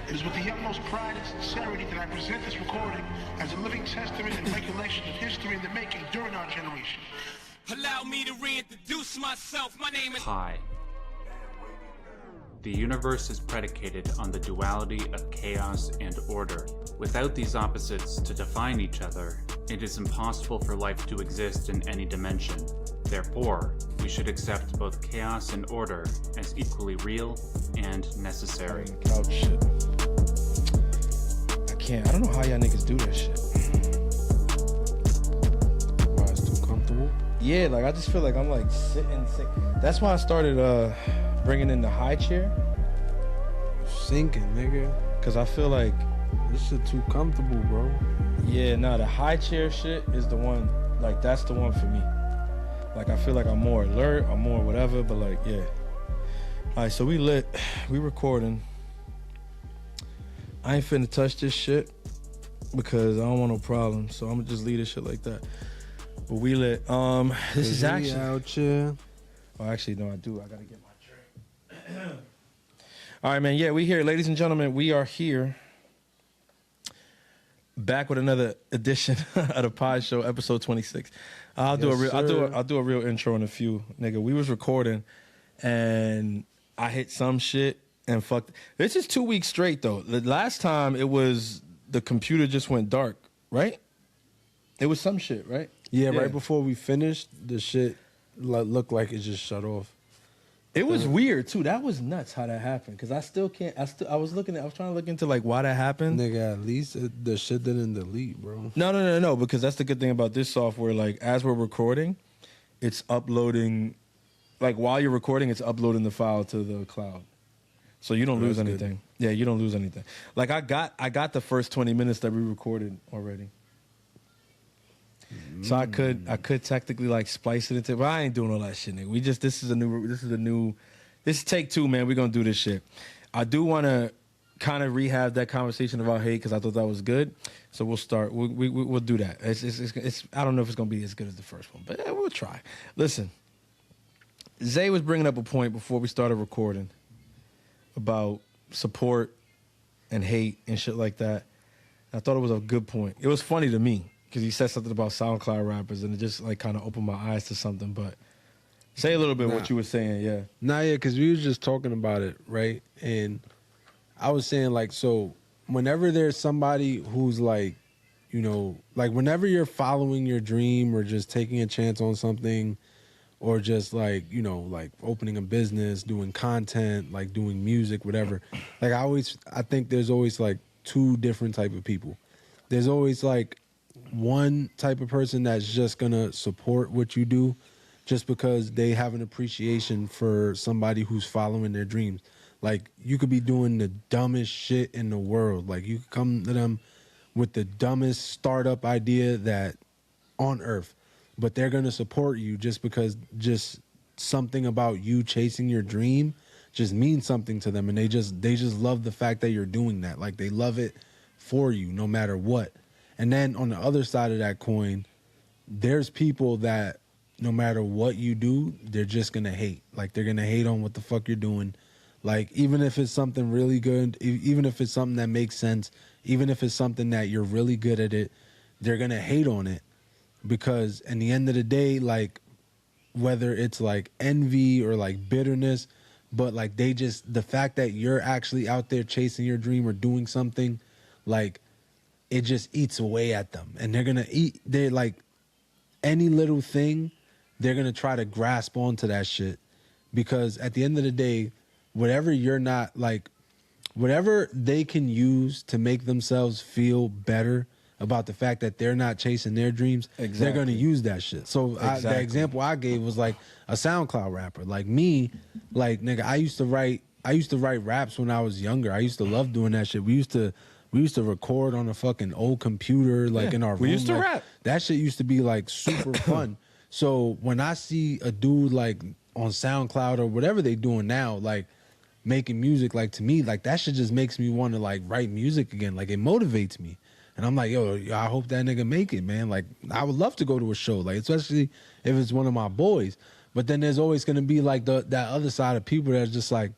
It is with the utmost pride and sincerity that I present this recording as a living testament and recollection of history in the making during our generation. Allow me to reintroduce myself. My name is... Hi. The universe is predicated on the duality of chaos and order. Without these opposites to define each other, it is impossible for life to exist in any dimension. Therefore, we should accept both chaos and order as equally real and necessary. Couch shit. I don't know how y'all niggas do that shit. Why, it's too comfortable? Yeah, like I just feel like I'm like sitting sick. That's why I started bringing in the high chair. Sinking, nigga. Cause I feel like this shit too comfortable, bro. Yeah, nah, the high chair shit is the one. Like that's the one for me. Like I feel like I'm more alert, I'm more whatever. But like, yeah. All right, so we lit. We recording. I ain't finna touch this shit because I don't want no problems. So I'm gonna just leave this shit like that. But we lit. This is actually out here. Oh, actually, no, I do. I gotta get my drink. All right, man. Yeah, we here, ladies and gentlemen. We are here, back with another edition of the Pod Show, episode 26. I'll do a real intro in a few, nigga. We was recording, and I hit some shit and fucked. This is 2 weeks straight though. The last time it was the computer just went dark, right? It was some shit, right? Yeah, right before we finished, the shit looked like it just shut off. It was weird too. That was nuts how that happened. Cause I still can't. I was trying to look into like why that happened. Nigga, at least the shit didn't delete, bro. No. Because that's the good thing about this software. Like as we're recording, it's uploading. Like while you're recording, it's uploading the file to the cloud, so you don't lose anything. Good. Yeah, you don't lose anything. Like I got the first 20 minutes that we recorded already. So I could technically like splice it into, but I ain't doing all that shit, nigga. This is take two, man. We're gonna do this shit. I do want to kind of rehab that conversation about hate because I thought that was good. So we'll start. We'll do that. It's I don't know if it's gonna be as good as the first one, but we'll try. Listen, Zay was bringing up a point before we started recording about support and hate and shit like that. I thought it was a good point. It was funny to me. Because he said something about SoundCloud rappers, and it just like kind of opened my eyes to something. But say a little bit what you were saying, yeah. Yeah, because we was just talking about it, right? And I was saying like, so whenever there's somebody who's like, you know, like whenever you're following your dream or just taking a chance on something, or just like, you know, like opening a business, doing content, like doing music, whatever. Like I think there's always like two different type of people. There's always like one type of person that's just gonna support what you do just because they have an appreciation for somebody who's following their dreams. Like you could be doing the dumbest shit in the world. Like you could come to them with the dumbest startup idea that on earth, but they're gonna support you just because just something about you chasing your dream just means something to them, and they just love the fact that you're doing that. Like they love it for you no matter what. And then on the other side of that coin, there's people that no matter what you do, they're just going to hate. Like they're going to hate on what the fuck you're doing. Like even if it's something really good, even if it's something that makes sense, even if it's something that you're really good at it, they're going to hate on it. Because in the end of the day, like whether it's like envy or like bitterness, but like the fact that you're actually out there chasing your dream or doing something, like it just eats away at them, and they're like any little thing, they're going to try to grasp onto that shit, because at the end of the day, whatever they can use to make themselves feel better about the fact that they're not chasing their dreams, they're going to use that shit. So the example I gave was like a SoundCloud rapper. Like me, like nigga, I used to write raps when I was younger. I used to love doing that shit. We used to record on a fucking old computer, like in our room. We used to rap. That shit used to be like super fun. So when I see a dude like on SoundCloud or whatever they doing now, like making music, like to me, like that shit just makes me want to like write music again. Like it motivates me. And I'm like, yo, I hope that nigga make it, man. Like I would love to go to a show, like especially if it's one of my boys. But then there's always gonna be like that other side of people that's just like,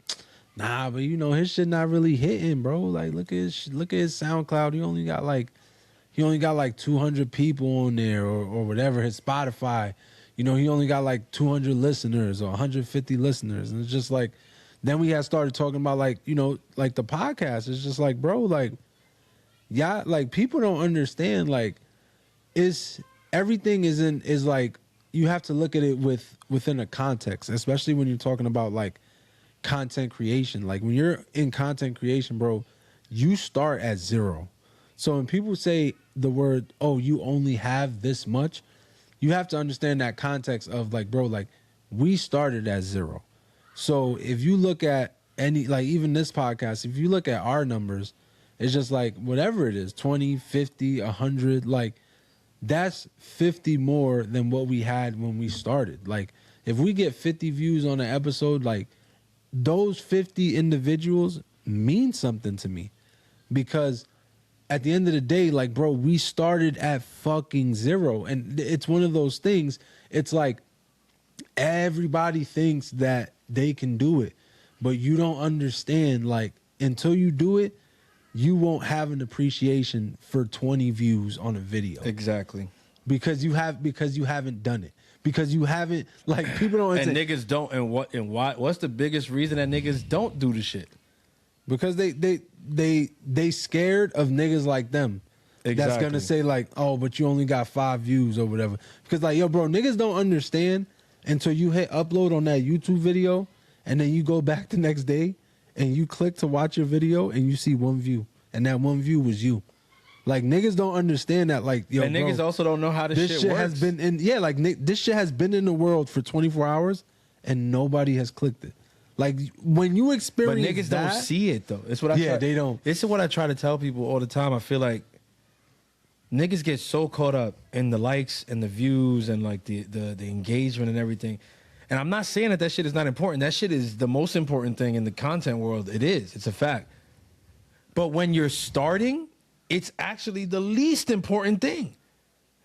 nah, but you know his shit not really hitting, bro. Like look at his SoundCloud. He only got like 200 people on there or whatever. His Spotify, you know, he only got like 200 listeners or 150 listeners, and it's just like. Then we had started talking about like, you know, like the podcast. It's just like, bro, like, yeah, like people don't understand. Like, everything is like you have to look at it within a context, especially when you're talking about like content creation. Like when you're in content creation, bro, you start at zero. So when people say the word, oh, you only have this much, you have to understand that context of like, bro, like we started at zero. So if you look at any, like even this podcast, if you look at our numbers, it's just like whatever it is, 20, 50, 100, like that's 50 more than what we had when we started. Like if we get 50 views on an episode, like those 50 individuals mean something to me because at the end of the day, like, bro, we started at fucking zero. And it's one of those things. It's like everybody thinks that they can do it, but you don't understand, like, until you do it, you won't have an appreciation for 20 views on a video. Exactly. Because you haven't done it. Because you haven't, like, people don't and niggas don't, and what's the biggest reason that niggas don't do the shit? Because they scared of niggas like them. Exactly. That's gonna say like, oh, but you only got 5 views or whatever. Because like, yo, bro, niggas don't understand until you hit upload on that YouTube video, and then you go back the next day and you click to watch your video and you see 1 view, and that 1 view was you. Like niggas don't understand that. Like, yo, and niggas bro, also don't know how this shit works. Has been in, yeah, like this shit has been in the world for 24 hours and nobody has clicked it. Like when you experience, but niggas don't see it though. It's what they don't. This is what I try to tell people all the time. I feel like niggas get so caught up in the likes and the views and like the engagement and everything. And I'm not saying that shit is not important. That shit is the most important thing in the content world. It is. It's a fact. But when you're starting, it's actually the least important thing.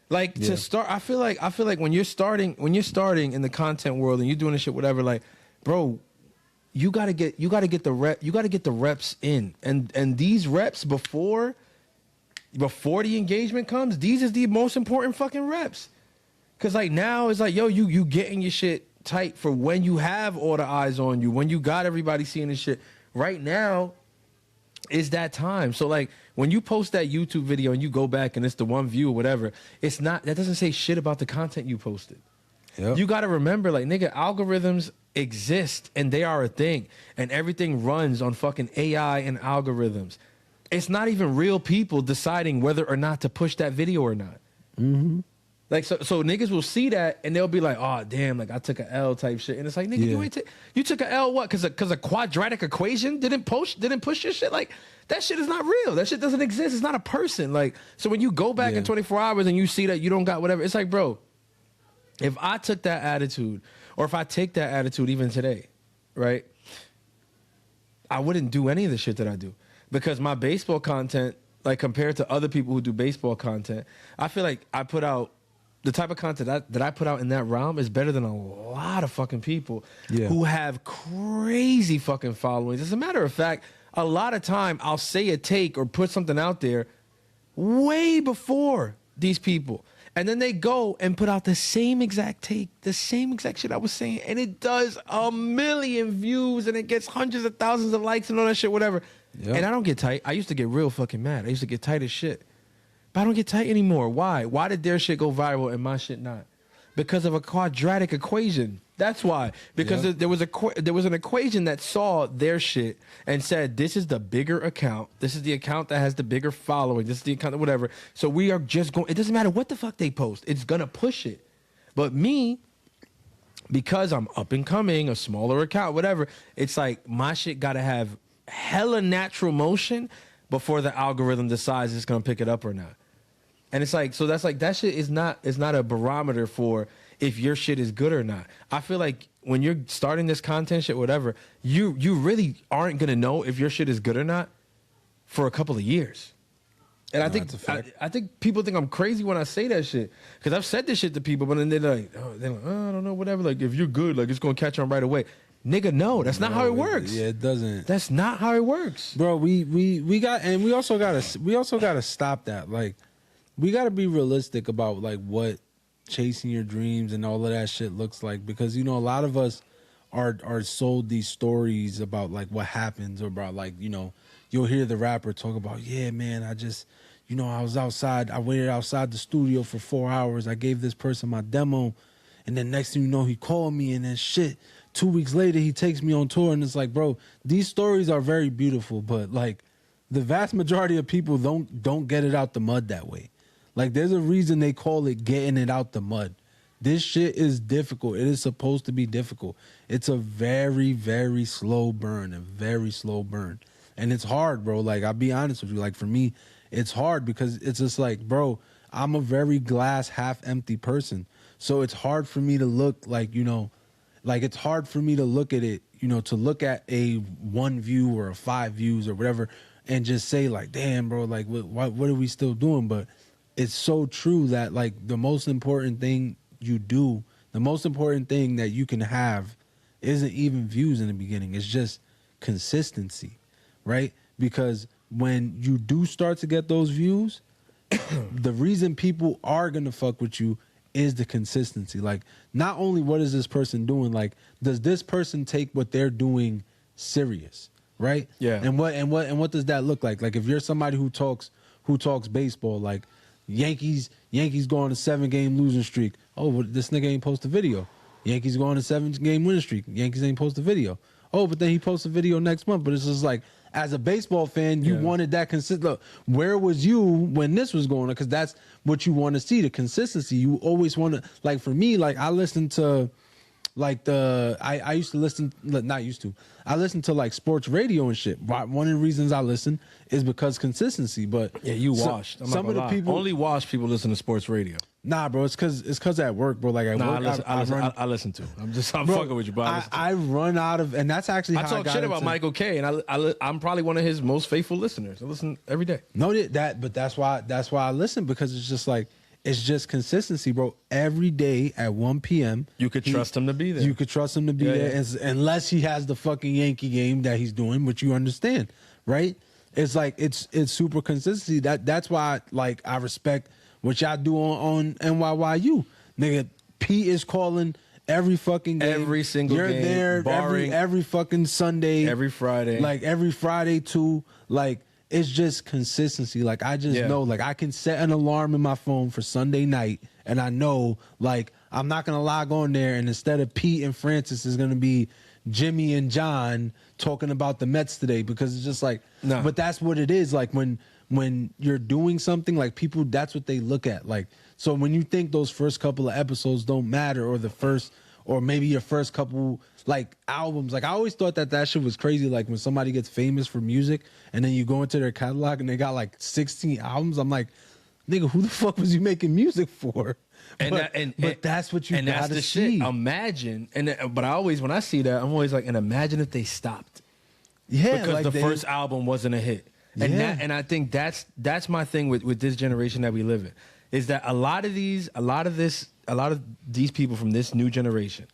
Like to start, I feel like when you're starting in the content world and you're doing this shit, whatever, like, bro, you gotta get the reps in. And these reps before the engagement comes, these is the most important fucking reps. Cause like now it's like, yo, you getting your shit tight for when you have all the eyes on you, when you got everybody seeing this shit. Right now is that time. So like when you post that YouTube video and you go back and it's the 1 view or whatever, that doesn't say shit about the content you posted. Yep. You gotta remember, like, nigga, algorithms exist and they are a thing, and everything runs on fucking AI and algorithms. It's not even real people deciding whether or not to push that video or not. Mm-hmm. Like, so niggas will see that and they'll be like, oh damn, like I took a L type shit. And it's like, nigga, you took a L what? Cause a quadratic equation didn't push your shit? Like, that shit is not real. That shit doesn't exist. It's not a person. Like, so when you go back in 24 hours and you see that you don't got whatever, it's like, bro, if I took that attitude, or if I take that attitude even today, right, I wouldn't do any of the shit that I do. Because my baseball content, like compared to other people who do baseball content, I feel like I put out the type of content that I put out in that realm is better than a lot of fucking people who have crazy fucking followings. As a matter of fact, a lot of time I'll say a take or put something out there way before these people. And then they go and put out the same exact take, the same exact shit I was saying, and it does 1 million views and it gets hundreds of thousands of likes and all that shit, whatever. Yep. And I don't get tight. I used to get real fucking mad. I used to get tight as shit. But I don't get tight anymore. Why? Why did their shit go viral and my shit not? Because of a quadratic equation. That's why. Because there was an equation that saw their shit and said, this is the bigger account. This is the account that has the bigger following. This is the account that whatever. So we are just going. It doesn't matter what the fuck they post. It's going to push it. But me, because I'm up and coming, a smaller account, whatever, it's like my shit got to have hella natural motion before the algorithm decides it's going to pick it up or not. And it's like, so that's like, that shit is not a barometer for if your shit is good or not. I feel like when you're starting this content shit, whatever, you really aren't going to know if your shit is good or not for a couple of years. And I think people think I'm crazy when I say that shit. Because I've said this shit to people, but then they're like, oh, I don't know, whatever. Like, if you're good, like, it's going to catch on right away. Nigga, no, that's not how it works. Yeah, it doesn't. That's not how it works. Bro, we also gotta stop that. Like, we gotta be realistic about like what chasing your dreams and all of that shit looks like, because you know a lot of us are sold these stories about like what happens, or about like, you know, you'll hear the rapper talk about, yeah man, I just, you know, I was outside, I waited outside the studio for 4 hours, I gave this person my demo, and then next thing you know he called me, and then shit, 2 weeks later he takes me on tour. And it's like, bro, these stories are very beautiful, but like the vast majority of people don't get it out the mud that way. Like, there's a reason they call it getting it out the mud. This shit is difficult. It is supposed to be difficult. It's a very, very slow burn, and it's hard, bro. Like, I'll be honest with you. Like, for me, it's hard because it's just like, bro, I'm a very glass half empty person. So it's hard for me to look like, you know, like it's hard for me to look at it, you know, to look at a 1 view or a 5 views or whatever and just say like, damn, bro, like what are we still doing? But it's so true that like the most important thing you do, the most important thing that you can have isn't even views in the beginning. It's just consistency, right? Because when you do start to get those views, the reason people are going to fuck with you is the consistency. Like, not only what is this person doing, like, does this person take what they're doing serious, right? Yeah. And what does that look like? Like, if you're somebody who talks baseball, like Yankees go on a 7-game losing streak. Oh, well, this nigga ain't post a video. Yankees go on a 7-game winning streak. Yankees ain't post a video. Oh, but then he posts a video next month. But it's just like, as a baseball fan, you wanted that consistent. Look, where was you when this was going on? Because that's what you want to see, the consistency. You always want to, like, for me, like, I listened to, like, I used to listen, not used to, I listened to, like, sports radio and shit. One of the reasons I listen is because consistency. But yeah, you washed. Some of the people, only washed people listen to sports radio. Nah, bro, it's cause at work, bro. Like, at work, I listen to. I'm fucking with you, bro. I run out of, and that's actually how I talk shit about Michael K, and I'm probably one of his most faithful listeners. I listen every day. No, but that's why I listen, because it's just like, it's just consistency, bro. Every day at 1 p.m. You could trust him to be there. You could trust him to be there, unless he has the fucking Yankee game that he's doing, which you understand, right? It's like, it's super consistency. That's why, like, I respect what y'all do on NYYU. Nigga, Pete is calling every fucking game. Every single You're game. there barring every fucking Sunday. every Friday. Like, every Friday too. Like, it's just consistency. Like, I just know, like, I can set an alarm in my phone for Sunday night, and I know, like, I'm not going to log on there, and instead of Pete and Francis, is going to be Jimmy and John talking about the Mets today, because it's just like, nah. But that's what it is. Like, when you're doing something, like, people, that's what they look at. Like, so when you think those first couple of episodes don't matter, or maybe your first couple, like, albums, like, I always thought that shit was crazy. Like, when somebody gets famous for music and then you go into their catalog and they got like 16 albums, I'm like, nigga, who the fuck was you making music for? But that's what you gotta see. Shit. Imagine, but when I see that, I'm always like, and imagine if they stopped. Yeah, because like the first album wasn't a hit. And I think that's my thing with this generation that we live in, is that a lot of these people from this new generation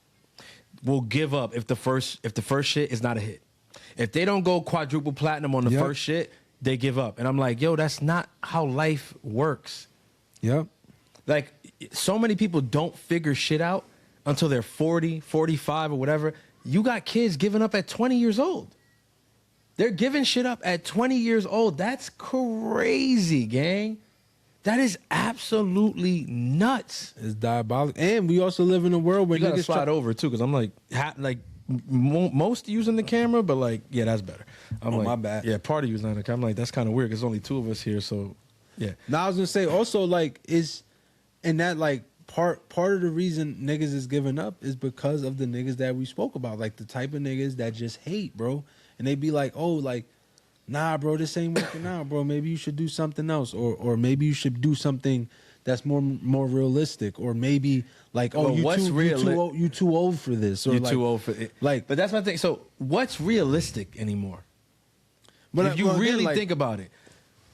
will give up if the first shit is not a hit. If they don't go quadruple platinum on the first shit, they give up. And I'm like, yo, that's not how life works. Yep. Like, so many people don't figure shit out until they're 40, 45 or whatever. You got kids giving up at 20 years old. They're giving shit up at 20 years old. That's crazy, gang. That is absolutely nuts. It's diabolical. And we also live in a world where you gotta niggas slide over too, because I'm like, most using the camera, but like, yeah, that's better. I'm like, my bad. Yeah, part of using the camera. I'm like, that's kind of weird because only 2 of us here, so yeah. Now I was gonna say also, like, and that, like, part of the reason niggas is giving up is because of the niggas that we spoke about, like the type of niggas that just hate, bro, and they be like, oh, like, nah, bro, this ain't working out, bro. Maybe you should do something else, or maybe you should do something that's more realistic, or maybe like, oh, you too old for this, or you're like, too old for it. Like, but that's my thing. So what's realistic anymore? But if you really think about it,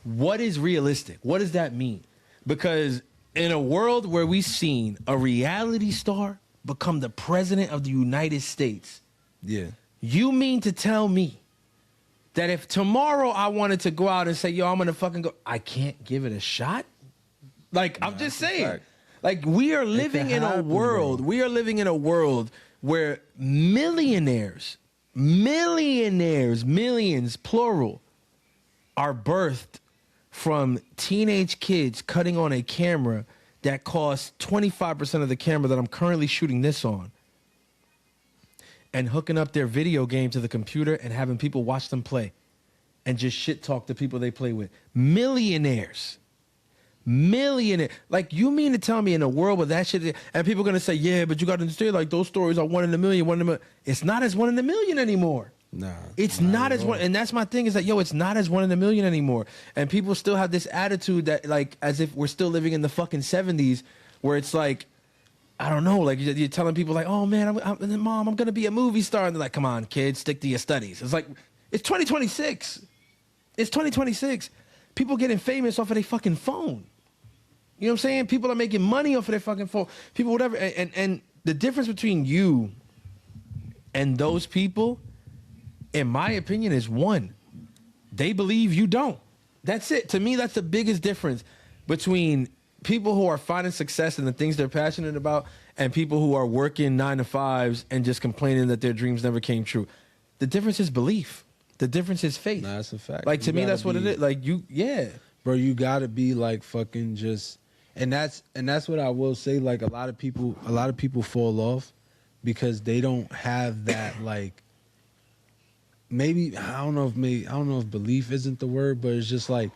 what is realistic? What does that mean? Because in a world where we've seen a reality star become the president of the United States, Yeah. You mean to tell me that if tomorrow I wanted to go out and say, yo, I'm gonna fucking go, I can't give it a shot? Like, I'm just saying. fact. Like, we are living in a happen, world, bro. we are living in a world where millionaires, millions, plural, are birthed from teenage kids cutting on a camera that costs 25% of the camera that I'm currently shooting this on, and hooking up their video game to the computer and having people watch them play and just shit talk the people they play with. Millionaires. Like, you mean to tell me in a world where that shit, and people are going to say, yeah, but you got to understand, like, those stories are 1 in a million, 1 in a million. It's not as 1 in a million anymore. Nah. It's not as one, and that's my thing, is that, yo, it's not as 1 in a million anymore. And people still have this attitude that, like, as if we're still living in the fucking 70s, where it's like, I don't know, like, you're telling people, like, oh man, Mom, I'm gonna be a movie star, and they're like, come on, kid, stick to your studies. It's like, it's 2026. It's 2026. People getting famous off of their fucking phone. You know what I'm saying? People are making money off of their fucking phone. People, whatever, and the difference between you and those people, in my opinion, is one, they believe you don't. That's it. To me, that's the biggest difference between people who are finding success in the things they're passionate about and people who are working 9 to 5s and just complaining that their dreams never came true. The difference is belief. The difference is faith. Nah, that's a fact. Like, to You me, gotta that's what it be- is. Like, Bro, you gotta be like fucking just, and that's what I will say. Like, a lot of people fall off because they don't have that, like, maybe I don't know if belief isn't the word, but it's just like,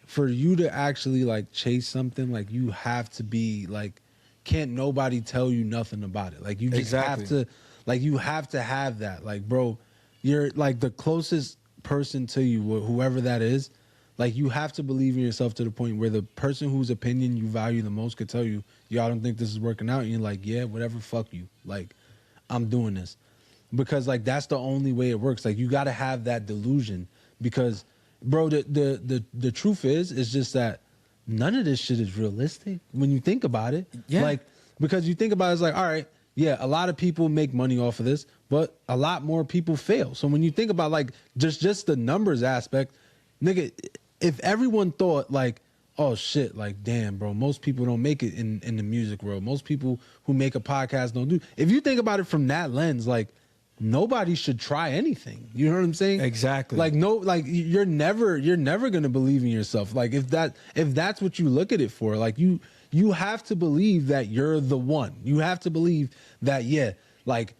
for you to actually like chase something, like, you have to be like, can't nobody tell you nothing about it. Like, you just Exactly. have to, like, you have to have that. Like, bro, you're like the closest person to you, whoever that is. Like, you have to believe in yourself to the point where the person whose opinion you value the most could tell you, yo, I don't think this is working out. And you're like, yeah, whatever, fuck you. Like, I'm doing this. Because, like, that's the only way it works. Like, you got to have that delusion. Because, bro, the truth is just that none of this shit is realistic when you think about it. Yeah. Like, because you think about it, it's like, all right, yeah, a lot of people make money off of this, but a lot more people fail. So when you think about, like, just the numbers aspect, nigga, if everyone thought, like, oh shit, like, damn, bro, most people don't make it in the music world. Most people who make a podcast don't do. If you think about it from that lens, like, nobody should try anything. You know what I'm saying? Exactly. Like, no, like, you're never gonna believe in yourself. Like, if that's what you look at it for, like, you have to believe that you're the one. You have to believe that, yeah, like,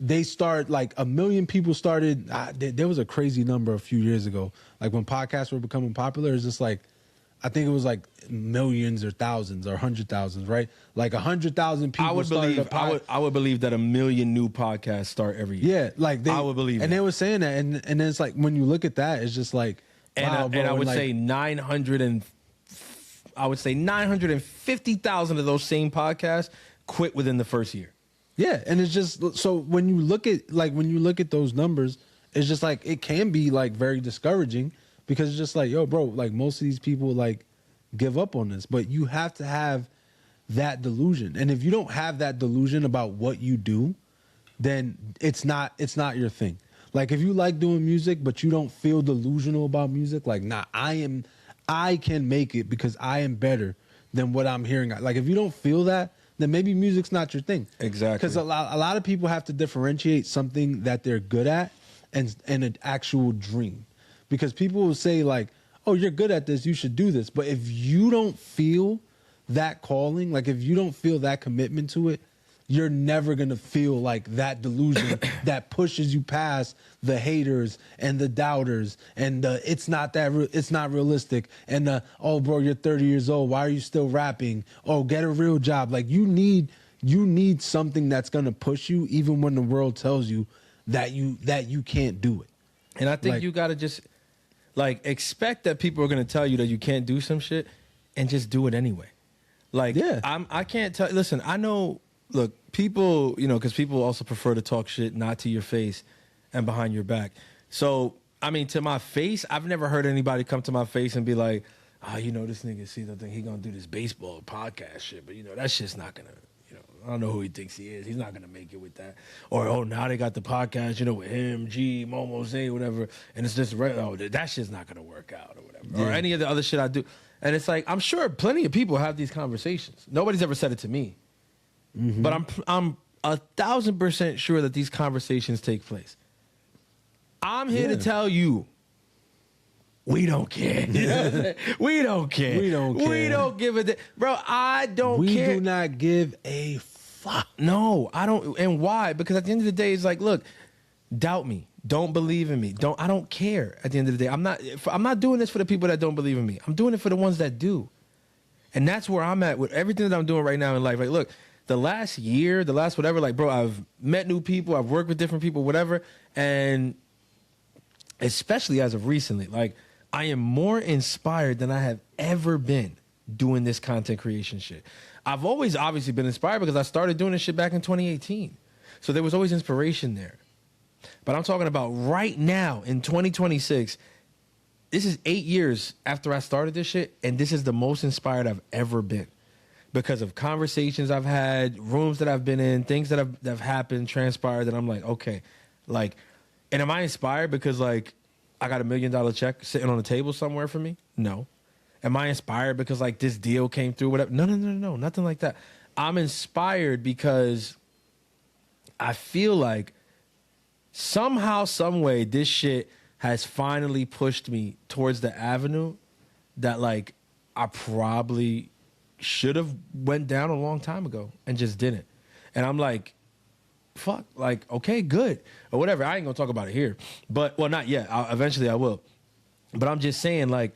they start, like, 1 million people started. There was a crazy number a few years ago. Like, when podcasts were becoming popular, it's just like, I think it was like millions or thousands or 100,000, right? Like 100,000 people. I would believe that 1 million new podcasts start every year. Yeah, like, I would believe and that. they were saying that, and then it's like, when you look at that, it's just like, wow, bro, and I would like, say 950,000 of those same podcasts quit within the first year. yeah, and it's just, so when you look at those numbers, it's just like, it can be like very discouraging, because it's just like, yo, bro, like, most of these people, like, give up on this. But you have to have that delusion, and if you don't have that delusion about what you do, then it's not your thing. Like, if you like doing music but you don't feel delusional about music, like, nah, I can make it because I am better than what I'm hearing. Like, if you don't feel that, then maybe music's not your thing. Exactly. Because a lot of people have to differentiate something that they're good at and an actual dream. Because people will say, like, oh, you're good at this, you should do this. But if you don't feel that calling, like, if you don't feel that commitment to it, you're never going to feel like that delusion that pushes you past the haters and the doubters and the it's not realistic, and the, oh, bro, you're 30 years old, why are you still rapping? Oh, get a real job. Like, you need something that's going to push you even when the world tells you that you can't do it. And I think, like, you got to just, like, expect that people are going to tell you that you can't do some shit, and just do it anyway. Like, yeah. I can't tell. Listen, I know. Look, people, you know, because people also prefer to talk shit not to your face and behind your back. So, I mean, to my face, I've never heard anybody come to my face and be like, oh, you know, this nigga, see, I think he gonna do this baseball podcast shit, but, you know, that shit's not gonna, you know, I don't know who he thinks he is. He's not gonna make it with that. Or oh, now they got the podcast, you know, with him, G, Momo, Zay, whatever, and it's just oh, that shit's not gonna work out or whatever. Or any of the other shit I do. And it's like I'm sure plenty of people have these conversations. Nobody's ever said it to me, but I'm 1,000% sure that these conversations take place. I'm here to tell you. We don't care. You know what I'm saying? We don't care. We don't care. We don't give a bro, I don't care. We do not give a fuck. No, I don't. And why? Because at the end of the day, it's like, look, doubt me. Don't believe in me. I don't care at the end of the day. I'm not doing this for the people that don't believe in me. I'm doing it for the ones that do. And that's where I'm at with everything that I'm doing right now in life. Like, look, the last year, the last whatever, like, bro, I've met new people. I've worked with different people, whatever. And especially as of recently, like, I am more inspired than I have ever been doing this content creation shit. I've always obviously been inspired because I started doing this shit back in 2018. So there was always inspiration there. But I'm talking about right now in 2026, this is 8 years after I started this shit, and this is the most inspired I've ever been because of conversations I've had, rooms that I've been in, things that have happened, transpired, that I'm like, okay, like, and am I inspired because, like, I got $1 million check sitting on the table somewhere for me? No. Am I inspired because like this deal came through? Whatever? No, nothing like that. I'm inspired because I feel like somehow, some way, this shit has finally pushed me towards the avenue that like I probably should have went down a long time ago and just didn't. And I'm like, fuck, like, okay, good, or whatever. I ain't gonna talk about it here, but, well, not yet. Eventually I will. But I'm just saying, like,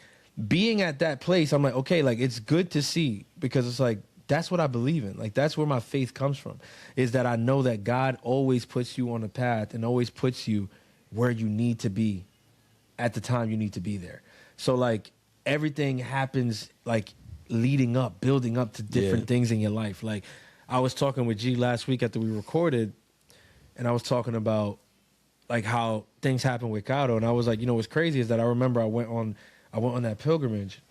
being at that place, I'm like, okay, like, it's good to see because it's like, that's what I believe in. Like, that's where my faith comes from, is that I know that God always puts you on a path and always puts you where you need to be at the time you need to be there. So, like, everything happens, like, leading up, building up to different things in your life. Like, I was talking with G last week after we recorded, and I was talking about like how things happen with Cado, and I was like, you know, what's crazy is that I remember I went on that pilgrimage,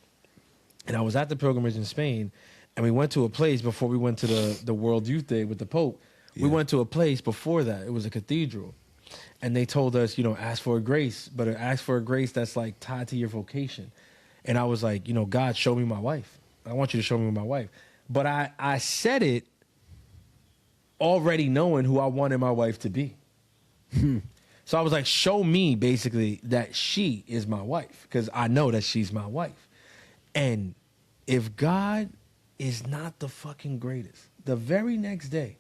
and I was at the pilgrimage in Spain, and we went to a place before we went to the World Youth Day with the Pope. Yeah. We went to a place before that. It was a cathedral, and they told us, you know, ask for a grace, but ask for a grace that's like tied to your vocation. And I was like, you know, God, show me my wife. I want you to show me my wife. But I said it already knowing who I wanted my wife to be. So I was like, show me basically that she is my wife, because I know that she's my wife. And if God is not the fucking greatest, the very next day,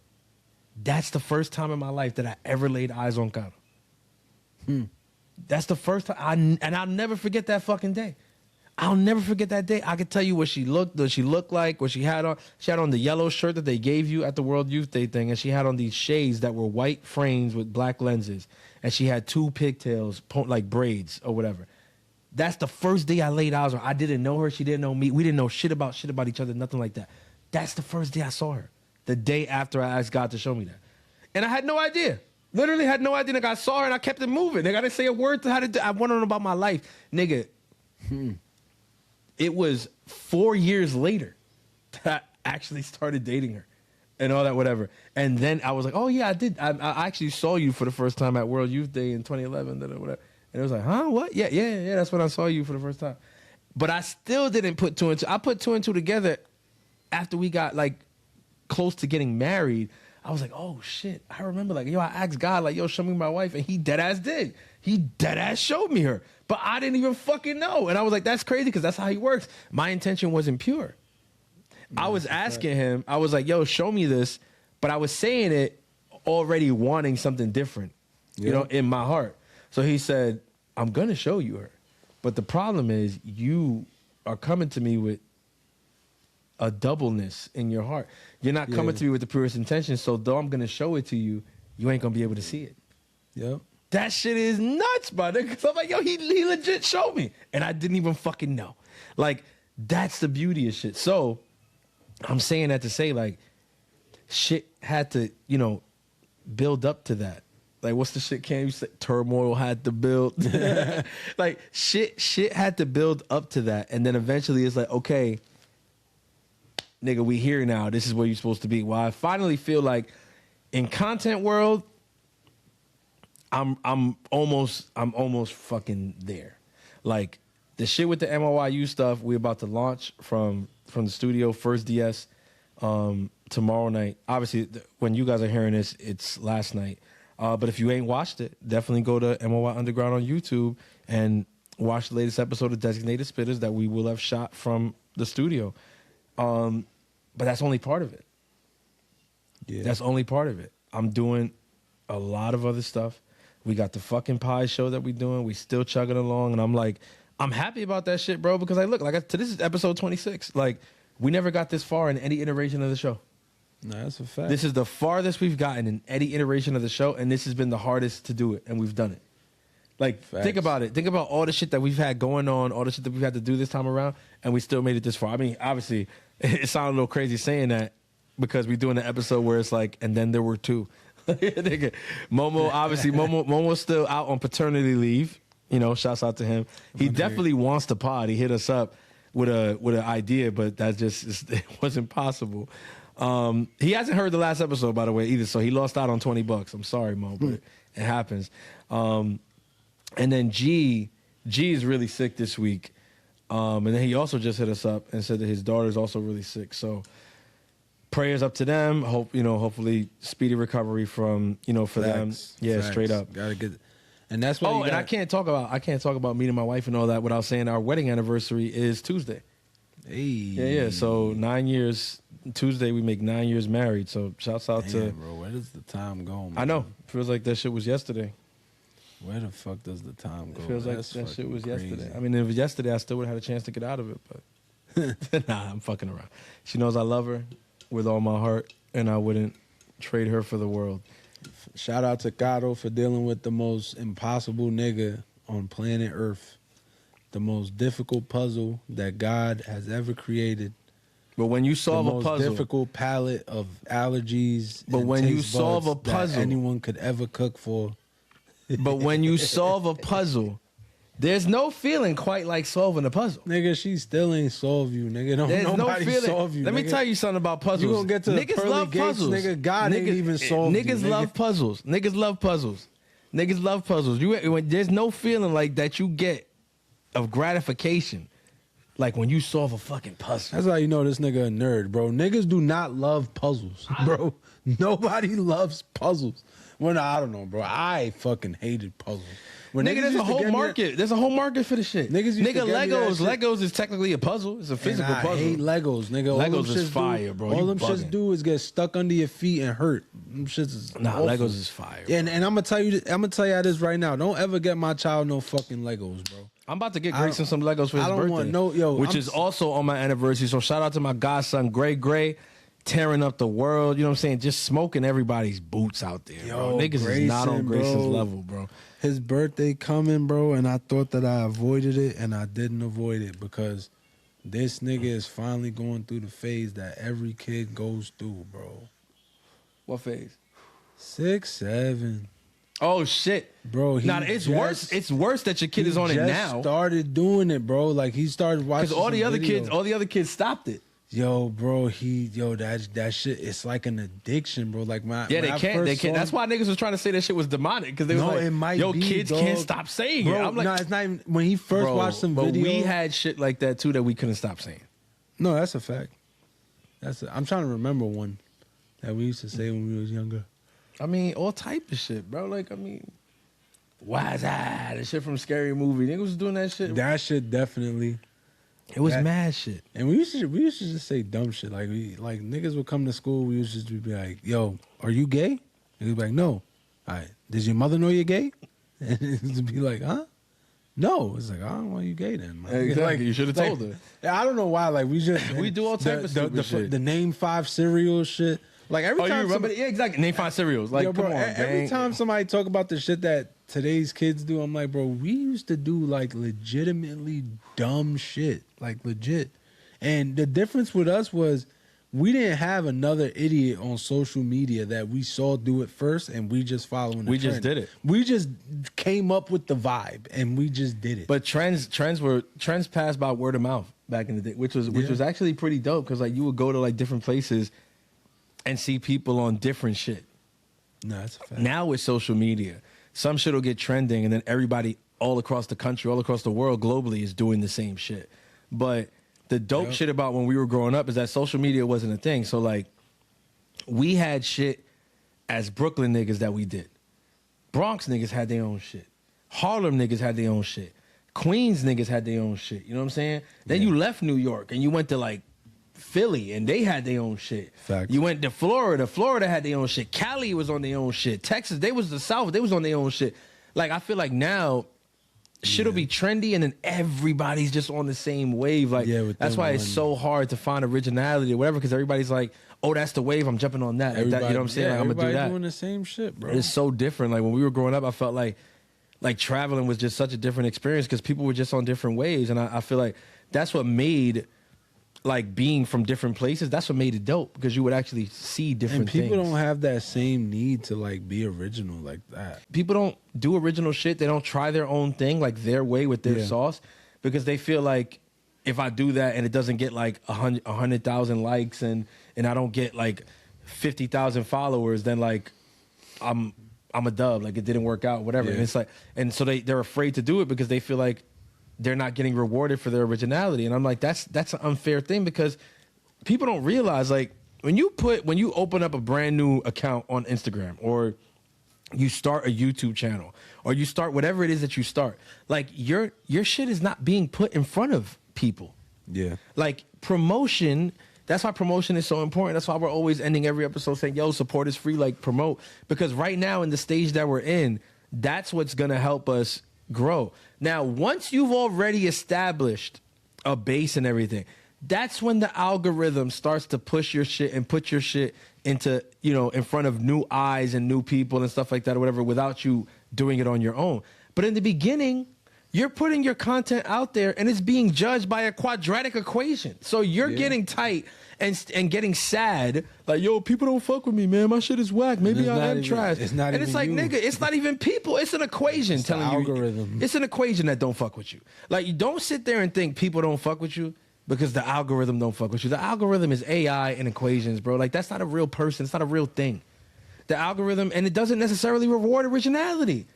that's the first time in my life that I ever laid eyes on Cado. That's the first time, and I'll never forget that fucking day. I'll never forget that day. I could tell you what she looked like, what she had on. She had on the yellow shirt that they gave you at the World Youth Day thing, and she had on these shades that were white frames with black lenses, and she had 2 pigtails, like braids or whatever. That's the first day I laid eyes on her. I didn't know her. She didn't know me. We didn't know shit about each other, nothing like that. That's the first day I saw her. The day after I asked God to show me that. And I had no idea. Literally had no idea. Nigga, I saw her and I kept it moving. Nigga, I didn't say a word to how to do. I went on about my life. Nigga, it was 4 years later that I actually started dating her and all that, whatever. And then I was like, oh, yeah, I did. I actually saw you for the first time at World Youth Day in 2011, whatever. And it was like, huh, what? Yeah, that's when I saw you for the first time. But I still didn't put 2 and 2. I put 2 and 2 together after we got, like, close to getting married. I was like, oh, shit. I remember, like, yo, I asked God, like, yo, show me my wife. And he dead-ass did. He dead-ass showed me her. But I didn't even fucking know. And I was like, that's crazy because that's how he works. My intention wasn't pure. I was asking him, I was like, yo, show me this. But I was saying it already wanting something different, you know, in my heart. So he said, I'm going to show you her. But the problem is you are coming to me with a doubleness in your heart. You're not coming to me with the purest intentions. So though I'm going to show it to you, you ain't going to be able to see it. Yep. That shit is nuts, brother. Because I'm like, yo, he legit showed me. And I didn't even fucking know. Like, that's the beauty of shit. So I'm saying that to say, like, shit had to, you know, build up to that. Like, what's the shit Cam you said? Turmoil had to build. Like, shit had to build up to that. And then eventually it's like, okay, nigga, we here now. This is where you're supposed to be. Well, I finally feel like in content world, I'm almost fucking there. Like the shit with the MOIU stuff, we're about to launch from the studio, first DS, tomorrow night. Obviously, when you guys are hearing this, it's last night. But if you ain't watched it, definitely go to MOI Underground on YouTube and watch the latest episode of Designated Spitters that we will have shot from the studio. But that's only part of it. Yeah. That's only part of it. I'm doing a lot of other stuff. We got the fucking pie show that we doing. We still chugging along. And I'm like, I'm happy about that shit, bro, because this is episode 26. Like, we never got this far in any iteration of the show. No, that's a fact. This is the farthest we've gotten in any iteration of the show, and this has been the hardest to do it, and we've done it. Like, Facts. Think about it. Think about all the shit that we've had going on, all the shit that we've had to do this time around, and we still made it this far. I mean, obviously, it sounds a little crazy saying that because we're doing an episode where it's like, and then there were two. Nigga, Momo's still out on paternity leave. You know, shouts out to him. He definitely wants to pod. He hit us up with an idea, but that just it wasn't possible. He hasn't heard the last episode, by the way, either, so he lost out on $20. I'm sorry, Mo, but it happens. And then G is really sick this week. And then he also just hit us up and said that his daughter's also really sick. So prayers up to them. Hopefully speedy recovery from, for them. Yeah, Facts. Straight up. Gotta get, and that's why. And I can't talk about meeting my wife and all that without saying our wedding anniversary is Tuesday. Hey. Yeah. So 9 years. Tuesday we make 9 years married. So shouts out to. Bro, where does the time go, man? I know. Feels like that shit was yesterday. Where the fuck does the time go? It feels like that shit was yesterday. I mean, if it was yesterday, I still would have had a chance to get out of it, but nah, I'm fucking around. She knows I love her with all my heart, and I wouldn't trade her for the world. Shout out to Caro for dealing with the most impossible nigga on planet Earth. The most difficult puzzle that God has ever created. But when you solve a puzzle, the most difficult palette of allergies. But when you solve a puzzle that anyone could ever cook for. But when you solve a puzzle, there's no feeling quite like solving a puzzle. Nigga, she still ain't solve you, nigga. There's nobody no feeling. Solve you, Let me tell you something about puzzles. You gonna get to the pearly gates, puzzles. Nigga. God ain't even solved you, niggas love puzzles. Niggas love puzzles. Niggas love puzzles. There's no feeling like that you get of gratification like when you solve a fucking puzzle. That's how you know this nigga a nerd, bro. Niggas do not love puzzles, bro. Nobody loves puzzles. Well, no, I don't know, bro. I fucking hated puzzles. Nigga, there's a whole market. There's a whole market for the shit. Nigga, Legos is technically a puzzle. It's a physical puzzle. I hate Legos, nigga. Legos is fire, bro. All them shits do is get stuck under your feet and hurt. Them shits is awful. Legos is fire. And I'm gonna tell you this right now. Don't ever get my child no fucking Legos, bro. I'm about to get Grayson some Legos for his birthday. Which is also on my anniversary. So shout out to my godson, Gray, tearing up the world. You know what I'm saying? Just smoking everybody's boots out there, bro. Niggas is not on Grayson's level, bro. His birthday coming, bro, and I thought that I avoided it, and I didn't avoid it because this nigga is finally going through the phase that every kid goes through, bro. What phase? 6, 7. Oh shit, bro! It's worse. It's worse that your kid is on it now. Started doing it, bro. Like he started watching. Because all the other kids stopped it. Yo, bro, that shit. It's like an addiction, bro. Like they can't. That's why niggas was trying to say that shit was demonic because they was like, it might yo, be, kids dog. Can't stop saying it. I'm like, no, it's not even. When he first watched some videos, but we had shit like that too that we couldn't stop saying. No, that's a fact. I'm trying to remember one that we used to say when we was younger. I mean, all type of shit, bro. Like, I mean, why's that? The shit from Scary Movie. Niggas was doing that shit. That shit definitely. It was mad shit. And we used to just say dumb shit. Like niggas would come to school, we used to just be like, yo, are you gay? And he'd be like, no. All right. Does your mother know you're gay? And it'd be like, huh? No. It's like, I don't know why you gay then. Man. Exactly. Like, you should have told her. I don't know why. Like we do all type of stupid shit. The name 5 cereal shit. Like every time you remember? Yeah, exactly. Name 5 cereals. Like, yo, bro, come on, every time somebody talk about the shit that today's kids do, I'm like, bro, we used to do like legitimately dumb shit, like legit. And the difference with us was we didn't have another idiot on social media that we saw do it first, and we just following the trend. Just did it. We just came up with the vibe, and we just did it. But trends passed by word of mouth back in the day, which was actually pretty dope because like you would go to like different places and see people on different shit. No, that's a fact. Now with social media, some shit will get trending and then everybody all across the country, all across the world, globally is doing the same shit. But the dope shit about when we were growing up is that social media wasn't a thing. So like we had shit as Brooklyn niggas that we did. Bronx niggas had their own shit. Harlem niggas had their own shit. Queens niggas had their own shit. You know what I'm saying? Then you left New York and you went to like Philly and they had their own shit. Facts. You went to Florida. Florida had their own shit. Cali was on their own shit. Texas, they was the South. They was on their own shit. Like I feel like now shit'll be trendy and then everybody's just on the same wave. Like that's why it's so hard to find originality or whatever because everybody's like, oh, that's the wave. I'm jumping on that. Like that, you know what I'm saying? Like, I'm gonna do that. Doing the same shit, bro. It's so different. Like when we were growing up, I felt like traveling was just such a different experience because people were just on different waves, and I feel like that's what made like being from different places. That's what made it dope because you would actually see different things. And people don't have that same need to like be original like that. People don't do original shit. They don't try their own thing like their way with their sauce because they feel like if I do that and it doesn't get like 100,000 likes and I don't get like 50,000 followers, then like I'm a dub. Like it didn't work out, whatever. And it's like, and so they're afraid to do it because they feel like they're not getting rewarded for their originality. And I'm like, that's an unfair thing because people don't realize like when you open up a brand new account on Instagram or you start a YouTube channel or you start whatever it is that you start, like your shit is not being put in front of people. Yeah. Like promotion, that's why promotion is so important. That's why we're always ending every episode saying, yo, support is free, like promote. Because right now in the stage that we're in, that's what's gonna help us grow. Now, once you've already established a base and everything, that's when the algorithm starts to push your shit and put your shit into, you know, in front of new eyes and new people and stuff like that or whatever without you doing it on your own. But in the beginning, you're putting your content out there and it's being judged by a quadratic equation. So you're getting tight and getting sad. Like, yo, people don't fuck with me, man. My shit is whack. Maybe I am trash. It's not and it's like, nigga, it's not even people. It's an equation it's telling the algorithm. you. It's an equation that don't fuck with you. Like, you don't sit there and think people don't fuck with you because the algorithm don't fuck with you. The algorithm is AI and equations, bro. Like, that's not a real person. It's not a real thing. The algorithm, and it doesn't necessarily reward originality.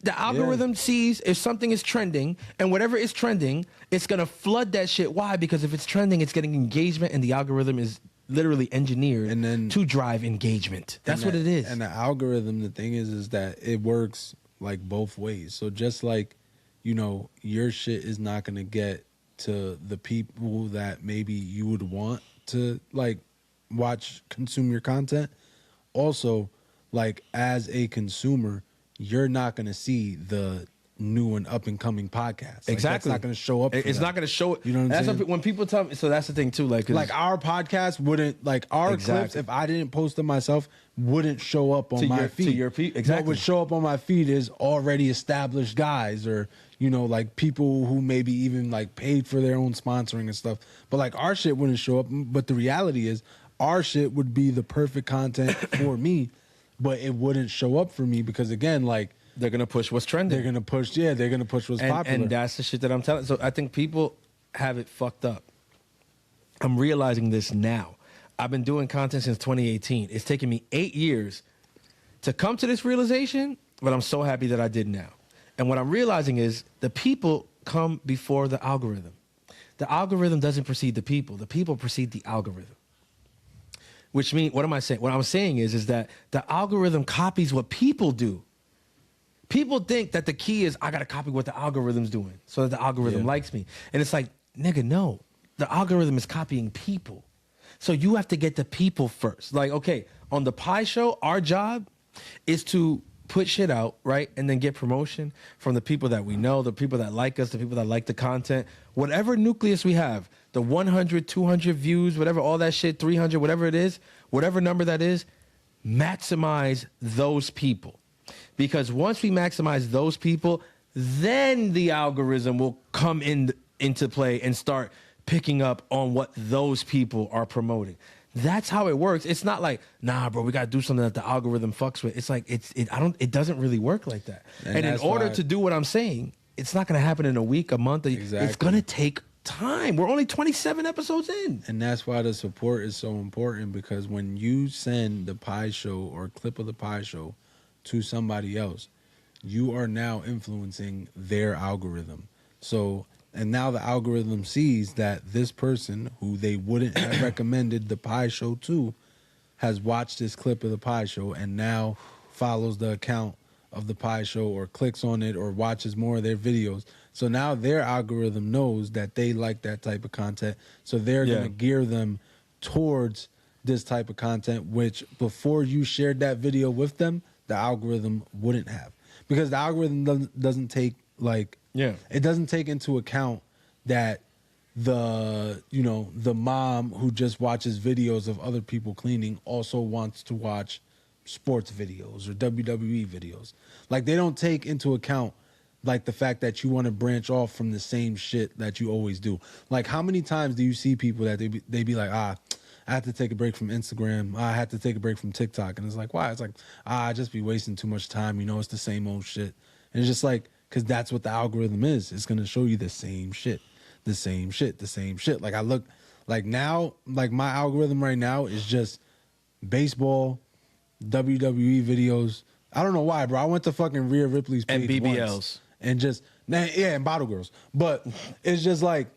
The algorithm sees if something is trending, and whatever is trending, it's going to flood that shit. Why? Because if it's trending, it's getting engagement, and the algorithm is literally engineered to drive engagement. That's what it is. And the algorithm, the thing is that it works like both ways. So just like, you know, your shit is not going to get to the people that maybe you would want to like consume your content. Also, like as a consumer, you're not going to see the new and up and coming podcast. Like, exactly. That's not going to show up. It's not going to show. You know what I'm saying? When people tell me, so that's the thing too. Like our podcast wouldn't, like our clips, if I didn't post them myself, wouldn't show up on my feed. To your feed, exactly. What would show up on my feed is already established guys or, you know, like people who maybe even like paid for their own sponsoring and stuff. But like our shit wouldn't show up. But the reality is our shit would be the perfect content for me. But it wouldn't show up for me because, again, like they're gonna push what's trending. They're gonna push what's popular, and that's the shit that I'm telling. So I think people have it fucked up. I'm realizing this now. I've been doing content since 2018. It's taken me 8 years to come to this realization, but I'm so happy that I did now. And what I'm realizing is the people come before the algorithm. The algorithm doesn't precede the people. The people precede the algorithm. Which means, what am I saying? What I'm saying is that the algorithm copies what people do. People think that the key is I got to copy what the algorithm's doing so that the algorithm likes me. And it's like, nigga, no. The algorithm is copying people. So you have to get the people first. Like, okay, on the Pie Show, our job is to put shit out, right? And then get promotion from the people that we know, the people that like us, the people that like the content. Whatever nucleus we have, the 100, 200 views, whatever, all that shit, 300, whatever it is, whatever number that is, maximize those people. Because once we maximize those people, then the algorithm will come into play and start picking up on what those people are promoting. That's how it works. It's not like, nah, bro, we gotta do something that the algorithm fucks with. It's like it doesn't really work like that. And in order to do what I'm saying, it's not gonna happen in a week, a month. Exactly. It's gonna take time. We're only 27 episodes in. And that's why the support is so important, because when you send the Pie Show or a clip of the Pie Show to somebody else, you are now influencing their algorithm. So, and now the algorithm sees that this person who they wouldn't have recommended the Pie Show to has watched this clip of the Pie Show and now follows the account of the Pie Show or clicks on it or watches more of their videos. So now their algorithm knows that they like that type of content. So they're going to gear them towards this type of content, which before you shared that video with them, the algorithm wouldn't have. Because the algorithm doesn't take it doesn't take into account that the mom who just watches videos of other people cleaning also wants to watch sports videos or WWE videos. Like, they don't take into account like the fact that you want to branch off from the same shit that you always do. Like, how many times do you see people that they be like, I have to take a break from Instagram. I have to take a break from TikTok. And it's like, why? It's like, I just be wasting too much time. It's the same old shit. And it's just like, because that's what the algorithm is. It's going to show you the same shit, the same shit, the same shit. Like, I look, like now, like my algorithm right now is just baseball, WWE videos. I don't know why, bro. I went to fucking Rhea Ripley's page and BBLs. once and just, and Bottle Girls. But it's just like,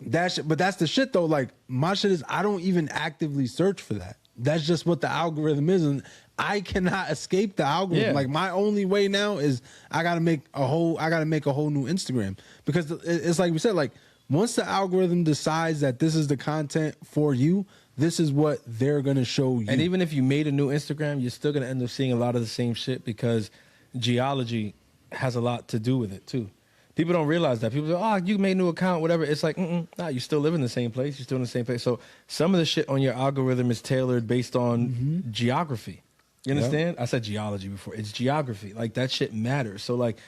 that shit, but that's the shit though. Like, my shit is, I don't even actively search for that. That's just what the algorithm is, and I cannot escape the algorithm. Like, my only way now is I gotta make a whole new Instagram, because it's like we said, like, once the algorithm decides that this is the content for you, this is what they're gonna show you. And even if you made a new Instagram, you're still gonna end up seeing a lot of the same shit, because geology has a lot to do with it too. People don't realize that. People say, oh, you made a new account, whatever. It's like, nah, you still live in the same place. You're still in the same place. So some of the shit on your algorithm is tailored based on geography. You understand? I said geology before. It's geography. Like, that shit matters. So, like,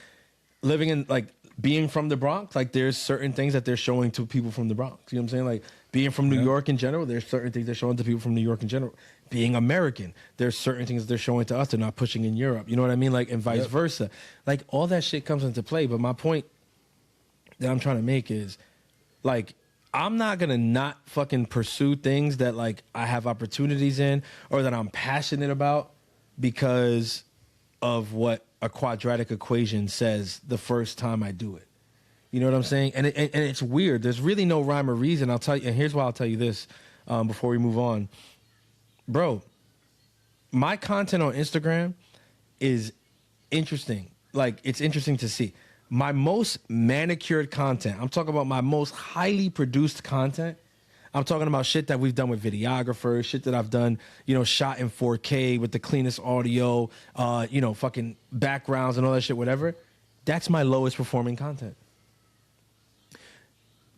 living in, like, being from the Bronx, like, there's certain things that they're showing to people from the Bronx. You know what I'm saying? Like, being from New York in general, there's certain things they're showing to people from New York in general. Being American, there's certain things they're showing to us they're not pushing in Europe. You know what I mean? Like, and vice versa. Like, all that shit comes into play. But my point that I'm trying to make is, like, I'm not going to not fucking pursue things that, like, I have opportunities in or that I'm passionate about because of what a quadratic equation says the first time I do it. You know what I'm saying? And it's weird. There's really no rhyme or reason. I'll tell you, and here's why I'll tell you this before we move on. Bro, my content on Instagram is interesting. Like, it's interesting to see. My most manicured content, I'm talking about my most highly produced content. I'm talking about shit that we've done with videographers, shit that I've done, shot in 4K with the cleanest audio, fucking backgrounds and all that shit, whatever. That's my lowest performing content.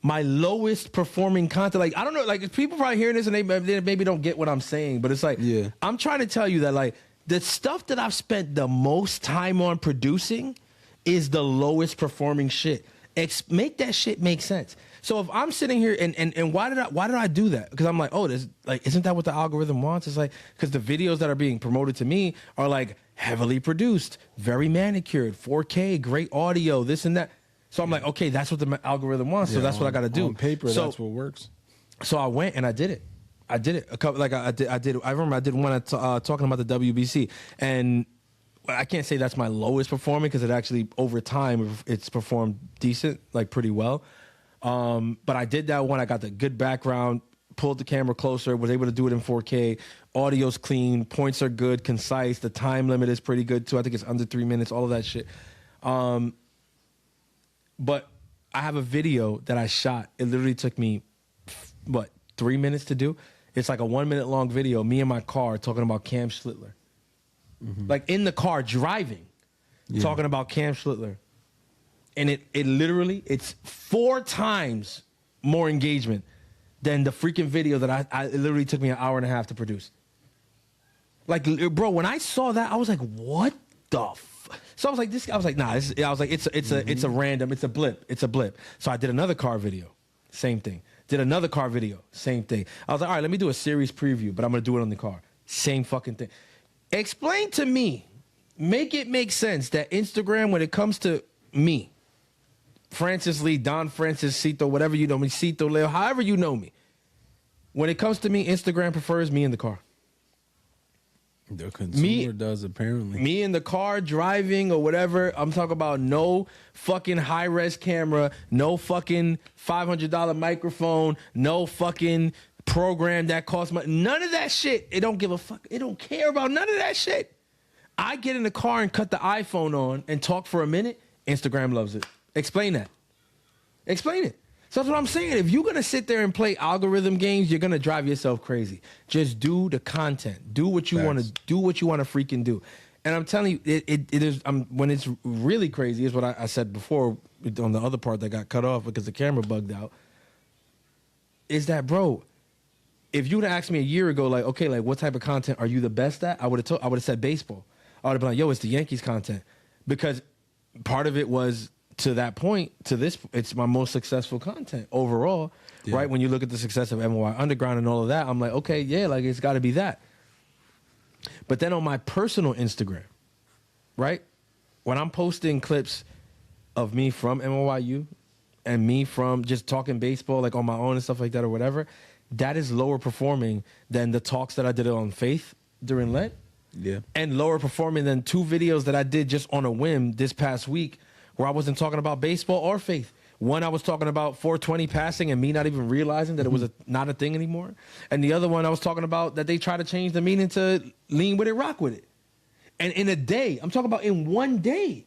My lowest performing content. Like, I don't know, like, people probably hearing this and they maybe don't get what I'm saying, but it's like, I'm trying to tell you that, like, the stuff that I've spent the most time on producing is the lowest performing shit. Make that shit make sense. So if I'm sitting here and why did I do that? Because I'm like, oh, this, like, isn't that what the algorithm wants? It's like, because the videos that are being promoted to me are like heavily produced, very manicured, 4K, great audio, this and that. So I'm like, okay, that's what the algorithm wants. So that's what I got to do. On paper, so, that's what works. So I went and I did it. I remember I did one talking about the WBC, and I can't say that's my lowest performing because it actually, over time, it's performed decent, like pretty well. But I did that one. I got the good background, pulled the camera closer, was able to do it in 4K. Audio's clean, points are good, concise. The time limit is pretty good too. I think it's under 3 minutes, all of that shit. But I have a video that I shot. It literally took me, 3 minutes to do? It's like a 1 minute long video, me in my car talking about Cam Schlittler. Like, in the car driving, talking about Cam Schlittler. And it literally, it's 4 times more engagement than the freaking video that it literally took me an hour and a half to produce. Like, bro, when I saw that, I was like, what the So I was like, it's a random, it's a blip. So I did another car video, same thing. Did another car video, same thing. I was like, all right, let me do a series preview, but I'm going to do it on the car. Same fucking thing. Explain to me, make it make sense that Instagram, when it comes to me, Francis Lee, Don Franciscito, whatever you know me, Cito Leo, however you know me. When it comes to me, Instagram prefers me in the car. The consumer does, apparently. Me in the car driving or whatever. I'm talking about no fucking high-res camera, no fucking $500 microphone, no fucking program that costs money. None of that shit. It don't give a fuck. It don't care about none of that shit. I get in the car and cut the iPhone on and talk for a minute. Instagram loves it. Explain that. Explain it. So that's what I'm saying. If you're gonna sit there and play algorithm games, you're gonna drive yourself crazy. Just do the content. Do what you want to do. What you want to freaking do. And I'm telling you, it is. When it's really crazy, is what I said before on the other part that got cut off because the camera bugged out. Is that, bro? If you'd have asked me a year ago, like, okay, like, what type of content are you the best at? I would have said baseball. I would have been like, yo, it's the Yankees content, because part of it was. To that point, to this, it's my most successful content overall, right? When you look at the success of MOI Underground and all of that, I'm like, okay, yeah, like it's got to be that. But then on my personal Instagram, right? When I'm posting clips of me from MOIU and me from just talking baseball, like on my own and stuff like that or whatever, that is lower performing than the talks that I did on Faith during Lent. Yeah. And lower performing than 2 videos that I did just on a whim this past week, where I wasn't talking about baseball or faith. One, I was talking about 420 passing and me not even realizing that it was not a thing anymore. And the other one, I was talking about that they try to change the meaning to lean with it, rock with it. And in a day, I'm talking about in one day,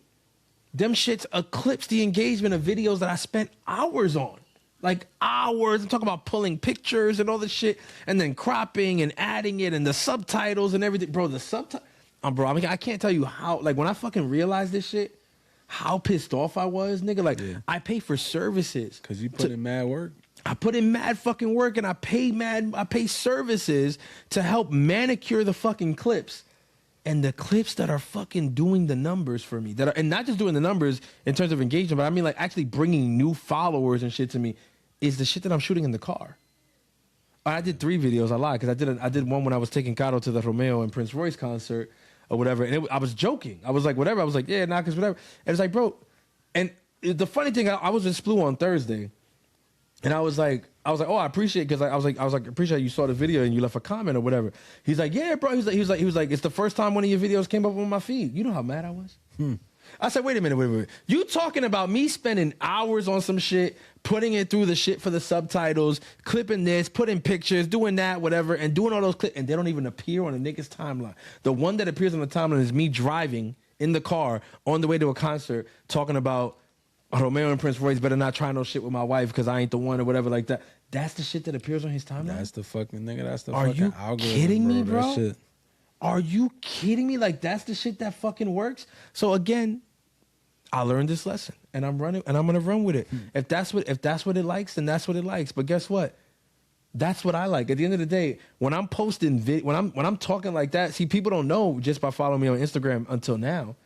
them shits eclipsed the engagement of videos that I spent hours on. Like hours. I'm talking about pulling pictures and all this shit and then cropping and adding it and the subtitles and everything. Bro, the subtitles. Bro, I mean, I can't tell you how, like when I fucking realized this shit, how pissed off I was, nigga. Like, I pay for services. Because you put in mad work. I put in mad fucking work and I pay services to help manicure the fucking clips. And the clips that are fucking doing the numbers for me, and not just doing the numbers in terms of engagement, but I mean like actually bringing new followers and shit to me, is the shit that I'm shooting in the car. I did 3 videos, I lied, because I did one when I was taking Caro to the Romeo and Prince Royce concert, or whatever, and I was joking. I was like, whatever. I was like, yeah, nah, cause whatever. And it's like, bro. And the funny thing, I was in Splu on Thursday, and I was like, oh, I appreciate, because I was like, appreciate you saw the video and you left a comment or whatever. He's like, yeah, bro. He was like, it's the first time one of your videos came up on my feed. You know how mad I was. I said, wait a minute. You talking about me spending hours on some shit, putting it through the shit for the subtitles, clipping this, putting pictures, doing that, whatever, and doing all those clips, and they don't even appear on a nigga's timeline. The one that appears on the timeline is me driving in the car on the way to a concert talking about Romeo and Prince Royce better not try no shit with my wife because I ain't the one or whatever like that. That's the shit that appears on his timeline? That's the fucking nigga. That's the Are fucking you algorithm, kidding me, That bro? shit. Are you kidding me? Like, that's the shit that fucking works? So again, I learned this lesson and I'm gonna run with it. If that's what it likes, then that's what it likes. But guess what? That's what I like. At the end of the day, when I'm posting when I'm talking like that, see, people don't know just by following me on Instagram until now.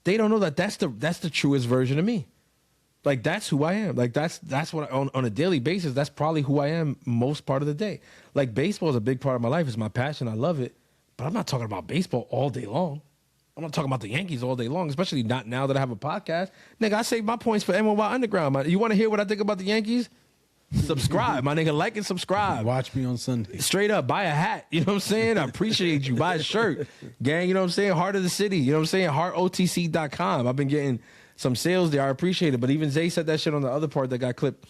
They don't know that that's the truest version of me. Like, that's who I am. Like, that's what on a daily basis, that's probably who I am most part of the day. Like, baseball is a big part of my life. It's my passion. I love it. But I'm not talking about baseball all day long. I'm not talking about the Yankees all day long, especially not now that I have a podcast. Nigga, I save my points for MOY Underground. Man. You want to hear what I think about the Yankees? Subscribe, my nigga. Like and subscribe. Watch me on Sunday. Straight up, buy a hat. You know what I'm saying? I appreciate you. Buy a shirt. Gang, you know what I'm saying? Heart of the city. You know what I'm saying? HeartOTC.com. I've been getting some sales there. I appreciate it. But even Zay said that shit on the other part that got clipped.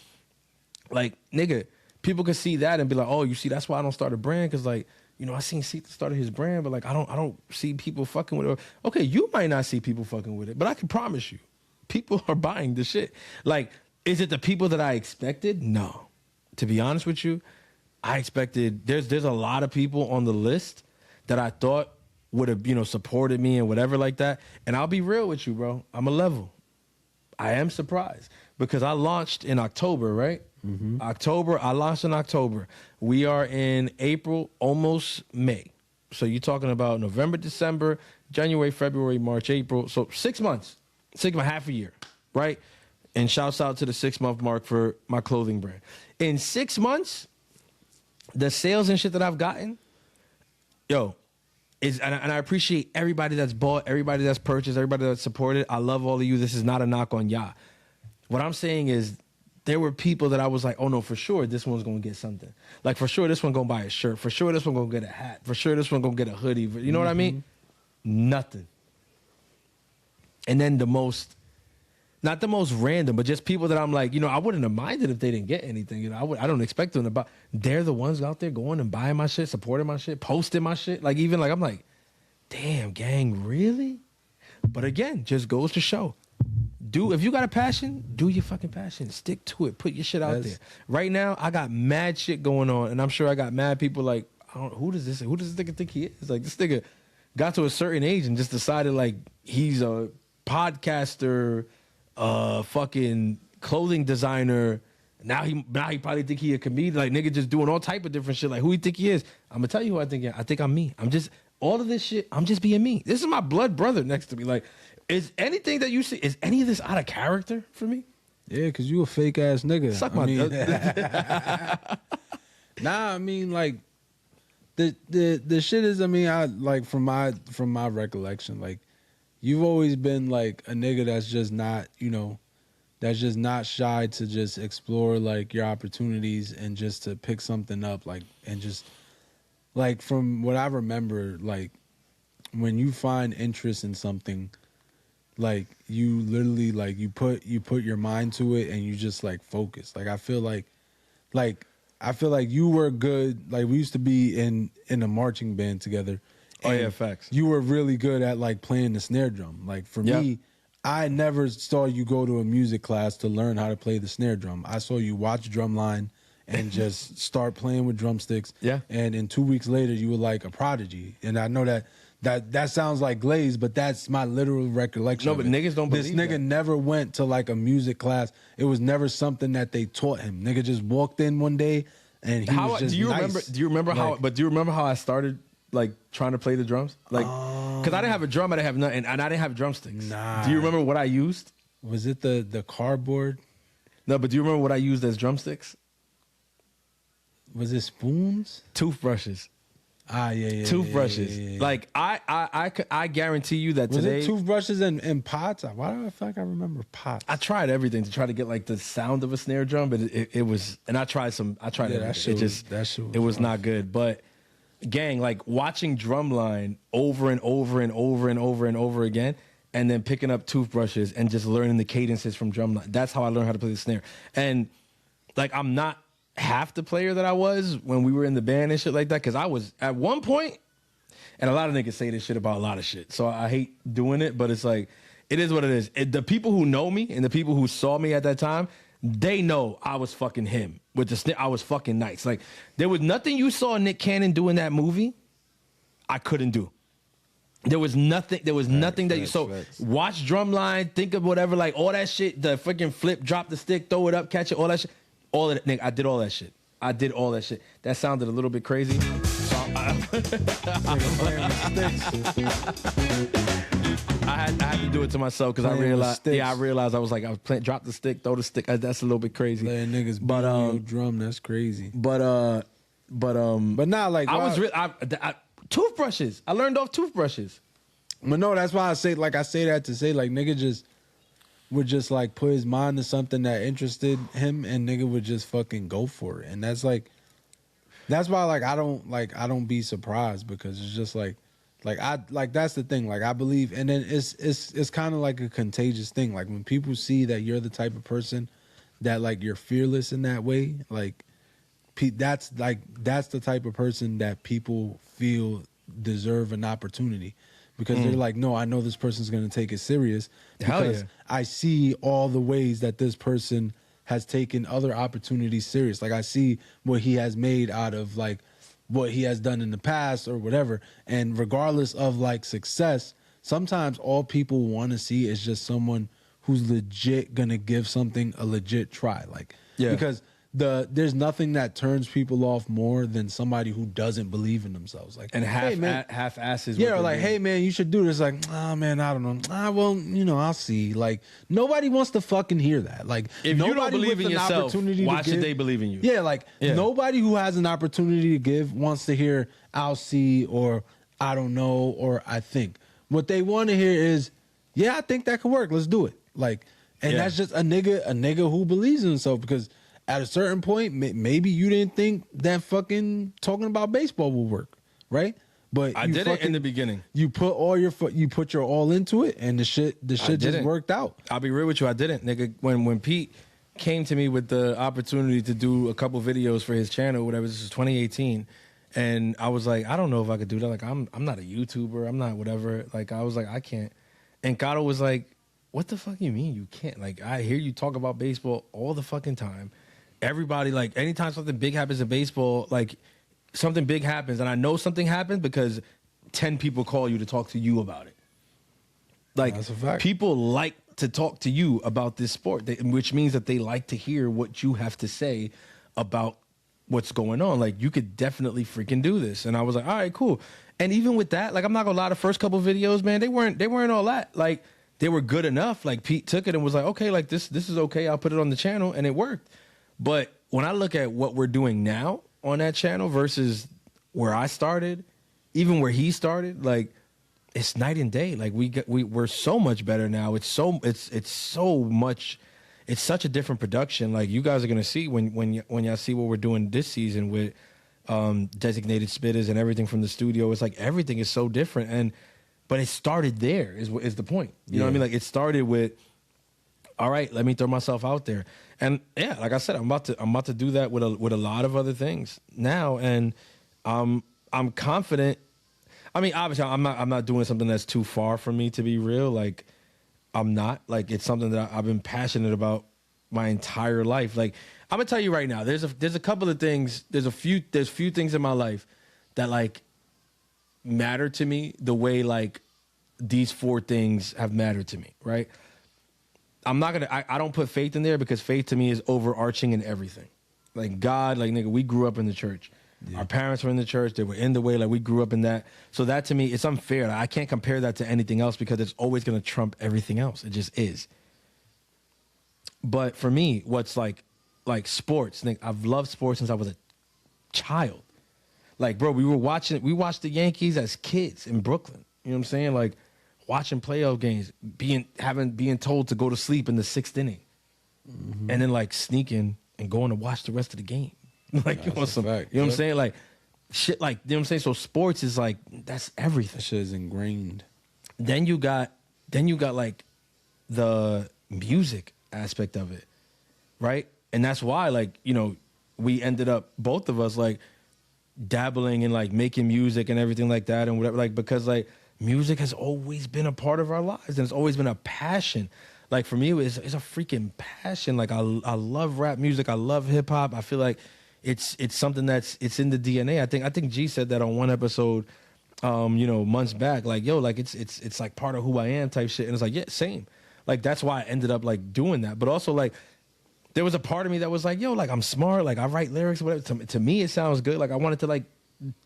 Like, nigga, people could see that and be like, oh, you see, that's why I don't start a brand. Because, like, you know, I seen Sita started his brand, but like I don't see people fucking with it. Okay, you might not see people fucking with it, but I can promise you, people are buying the shit. Like, is it the people that I expected? No. To be honest with you, I expected there's a lot of people on the list that I thought would have, you know, supported me and whatever like that. And I'll be real with you, bro. I'm a level. I am surprised because I launched in October, right? I launched in October. We are in April, almost May. So you're talking about November, December, January, February, March, April. So 6 months, half a year, right? And shouts out to the 6-month mark for my clothing brand. In 6 months, the sales and shit that I've gotten, and I appreciate everybody that's bought, everybody that's purchased, everybody that's supported. I love all of you. This is not a knock on y'all. What I'm saying is, there were people that I was like, oh no, for sure this one's gonna get something. Like for sure this one gonna buy a shirt. For sure this one gonna get a hat. For sure this one gonna get a hoodie. You know what I mean? Nothing. And then not the most random, but just people that I'm like, you know, I wouldn't have minded if they didn't get anything. You know, I don't expect them to buy. They're the ones out there going and buying my shit, supporting my shit, posting my shit. Like even like I'm like, damn, gang, really? But again, just goes to show. If you got a passion, do your fucking passion. Stick to it. Put your shit out there. Right now, I got mad shit going on, and I'm sure I got mad people like, who does this nigga think he is? Like this nigga got to a certain age and just decided like he's a podcaster, fucking clothing designer. Now he probably think he a comedian. Like nigga just doing all type of different shit. Like who he think he is? I'm gonna tell you who I think. I think I'm me. I'm just all of this shit. I'm just being me. This is my blood brother next to me. Like. Is anything that you see, is any of this out of character for me? Yeah, because you a fake ass nigga. Suck my Nah, I mean, like, the shit is, I mean, I like from my recollection, like, you've always been like a nigga that's just not, you know, that's just not shy to just explore like your opportunities and just to pick something up, like, and just like from what I remember, like, when you find interest in something, like you literally like you put your mind to it and you just like focus. Like I feel like you were good. Like we used to be in a marching band together. Oh yeah, facts. You were really good at like playing the snare drum. Like for me, I never saw you go to a music class to learn how to play the snare drum. I saw you watch Drumline and just start playing with drumsticks. Yeah. And in 2 weeks later, you were like a prodigy. And I know that sounds like glaze, but that's my literal recollection. No, but niggas don't believe this nigga that. never went to like a music class. It was never something that they taught him. Nigga just walked in one day and he was just nice. Do you remember how I started like trying to play the drums? Like, because I didn't have a drum, I didn't have nothing, and I didn't have drumsticks. Nah. Do you remember what I used? Was it the cardboard? No, but do you remember what I used as drumsticks? Was it spoons? Toothbrushes. Yeah. Toothbrushes. Yeah. Like I guarantee you that Was today. it toothbrushes and pots? Why do I feel like I remember pots? I tried everything to try to get like the sound of a snare drum, but it was, and I tried everything. It was not good. But gang, like watching Drumline over and over and over and over and over again, and then picking up toothbrushes and just learning the cadences from Drumline. That's how I learned how to play the snare. And like I'm not half the player that I was when we were in the band and shit like that, because I was at one point, and a lot of niggas say this shit about a lot of shit, so I hate doing it, but it's like it is what it is. The people who know me and the people who saw me at that time, they know I was fucking him with the snare. I was fucking nice. Like there was nothing you saw Nick Cannon do in that movie I couldn't do. There was nothing that you so watch Drumline, think of whatever, like all that shit, the freaking flip, drop the stick, throw it up, catch it, all that shit. All of that, nigga, I did all that shit. That sounded a little bit crazy. So I had to do it to myself because I realized I was like, I was playing, drop the stick, throw the stick. That's a little bit crazy. Letting niggas beat on your drum, that's crazy. But not like toothbrushes. I learned off toothbrushes. But no, that's why I say that to say like nigga just would just like put his mind to something that interested him and nigga would just fucking go for it. And that's why I don't be surprised, because it's just like that's the thing. Like I believe, and then it's kind of like a contagious thing. Like when people see that you're the type of person that like you're fearless in that way, like that's the type of person that people feel deserve an opportunity. Because they're like, no, I know this person's going to take it serious because I see all the ways that this person has taken other opportunities serious. Like I see what he has made out of like what he has done in the past or whatever. And regardless of like success, sometimes all people want to see is just someone who's legit going to give something a legit try. Like, because there's nothing that turns people off more than somebody who doesn't believe in themselves. Like, and half asses. Yeah, or like, hey man, you should do this. Like, oh man, I don't know. Well, you know, I'll see. Like, nobody wants to fucking hear that. Like, if you don't believe in yourself, why should they believe in you? Yeah, like nobody who has an opportunity to give wants to hear I'll see or I don't know or I think. What they want to hear is, yeah, I think that could work. Let's do it. Like, And Yeah. that's just a nigga who believes in himself, because at a certain point, maybe you didn't think that fucking talking about baseball would work, right? But I you did it in the beginning. You put your all into it, and the shit just didn't. worked out. I'll be real with you. I didn't, nigga. When Pete came to me with the opportunity to do a couple videos for his channel, whatever. This is 2018, and I was like, I don't know if I could do that. Like, I'm not a YouTuber. I'm not whatever. Like, I was like, I can't. And Gato was like, what the fuck you mean you can't? Like, I hear you talk about baseball all the fucking time. Everybody, like, anytime something big happens in baseball, like, something big happens, and I know something happened because 10 people call you to talk to you about it. Like, That's a fact. people like to talk to you about this sport, which means that they like to hear what you have to say about what's going on. Like, you could definitely freaking do this. And I was like, all right, cool. And even with that, like, I'm not gonna lie, the first couple videos, man, they weren't all that. Like, they were good enough. Like, Pete took it and was like, okay, like, this is okay. I'll put it on the channel, and it worked. But when I look at what we're doing now on that channel versus where I started, even where he started, like, it's night and day. Like, we're so much better now. It's so much. It's such a different production. Like, you guys are gonna see when y'all see what we're doing this season with designated spitters and everything from the studio. It's like everything is so different. But it started there. Is the point? You know what I mean? Like, it started with, all right, let me throw myself out there. And yeah, like I said, I'm about to do that with a lot of other things now, and I'm confident. I mean, obviously, I'm not doing something that's too far from me, to be real. Like, I'm not. Like, it's something that I've been passionate about my entire life. Like, I'm gonna tell you right now, there's a couple of things. There's few things in my life that, like, matter to me the way, like, these 4 things have mattered to me. Right. I'm not gonna. I don't put faith in there, because faith to me is overarching in everything. Like, God, like, nigga, we grew up in the church. Yeah. Our parents were in the church. They were in the way. Like, we grew up in that. So that, to me, it's unfair. Like, I can't compare that to anything else, because it's always gonna trump everything else. It just is. But for me, what's like sports, nigga, I've loved sports since I was a child. Like, bro, we watched the Yankees as kids in Brooklyn. You know what I'm saying? Like, watching playoff games, being told to go to sleep in the 6th inning, and then, like, sneaking and going to watch the rest of the game. Like, you know what I'm saying? Like, shit, like, you know what I'm saying? So sports is like, that's everything. That shit is ingrained. Then you got like the music aspect of it, right? And that's why, like, you know, we ended up, both of us, like, dabbling in, like, making music and everything like that and whatever, like, because, like, music has always been a part of our lives, and it's always been a passion. Like, for me, it's a freaking passion. Like, I love rap music. I love hip hop. I feel like it's something it's in the DNA. I think G said that on one episode, you know, months back. Like, yo, like, it's like part of who I am type shit. And it's like, yeah, same. Like, that's why I ended up, like, doing that. But also, like, there was a part of me that was like, yo, like, I'm smart. Like, I write lyrics, whatever. To me, it sounds good. Like, I wanted to, like,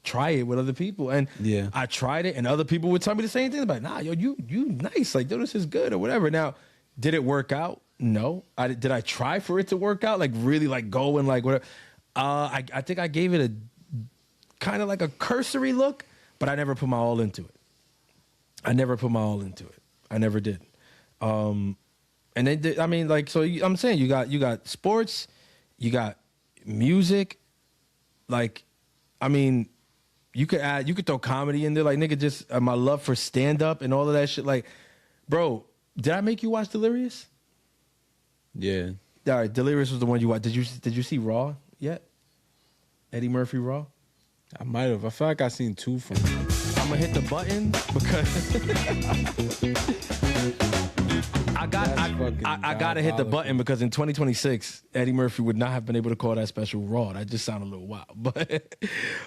try it with other people, and yeah, I tried it, and other people would tell me the same thing. Like, nah, yo, you nice, like, yo, this is good or whatever. Now, did it work out? No. Did I try for it to work out? Like, really, like, go and, like, whatever. I think I gave it a kind of like a cursory look, but I never put my all into it. I never did. And then, I mean, like, so I'm saying you got sports, you got music, like, I mean, you could throw comedy in there, like, nigga, just my love for stand up and all of that shit. Like, bro, did I make you watch Delirious? Yeah. All right, Delirious was the one you watched. Did you see Raw yet? Eddie Murphy Raw? I might have. I feel like I seen 2 from him. I'm gonna hit the button because I gotta hit the button, because in 2026, Eddie Murphy would not have been able to call that special Raw. That just sounded a little wild, but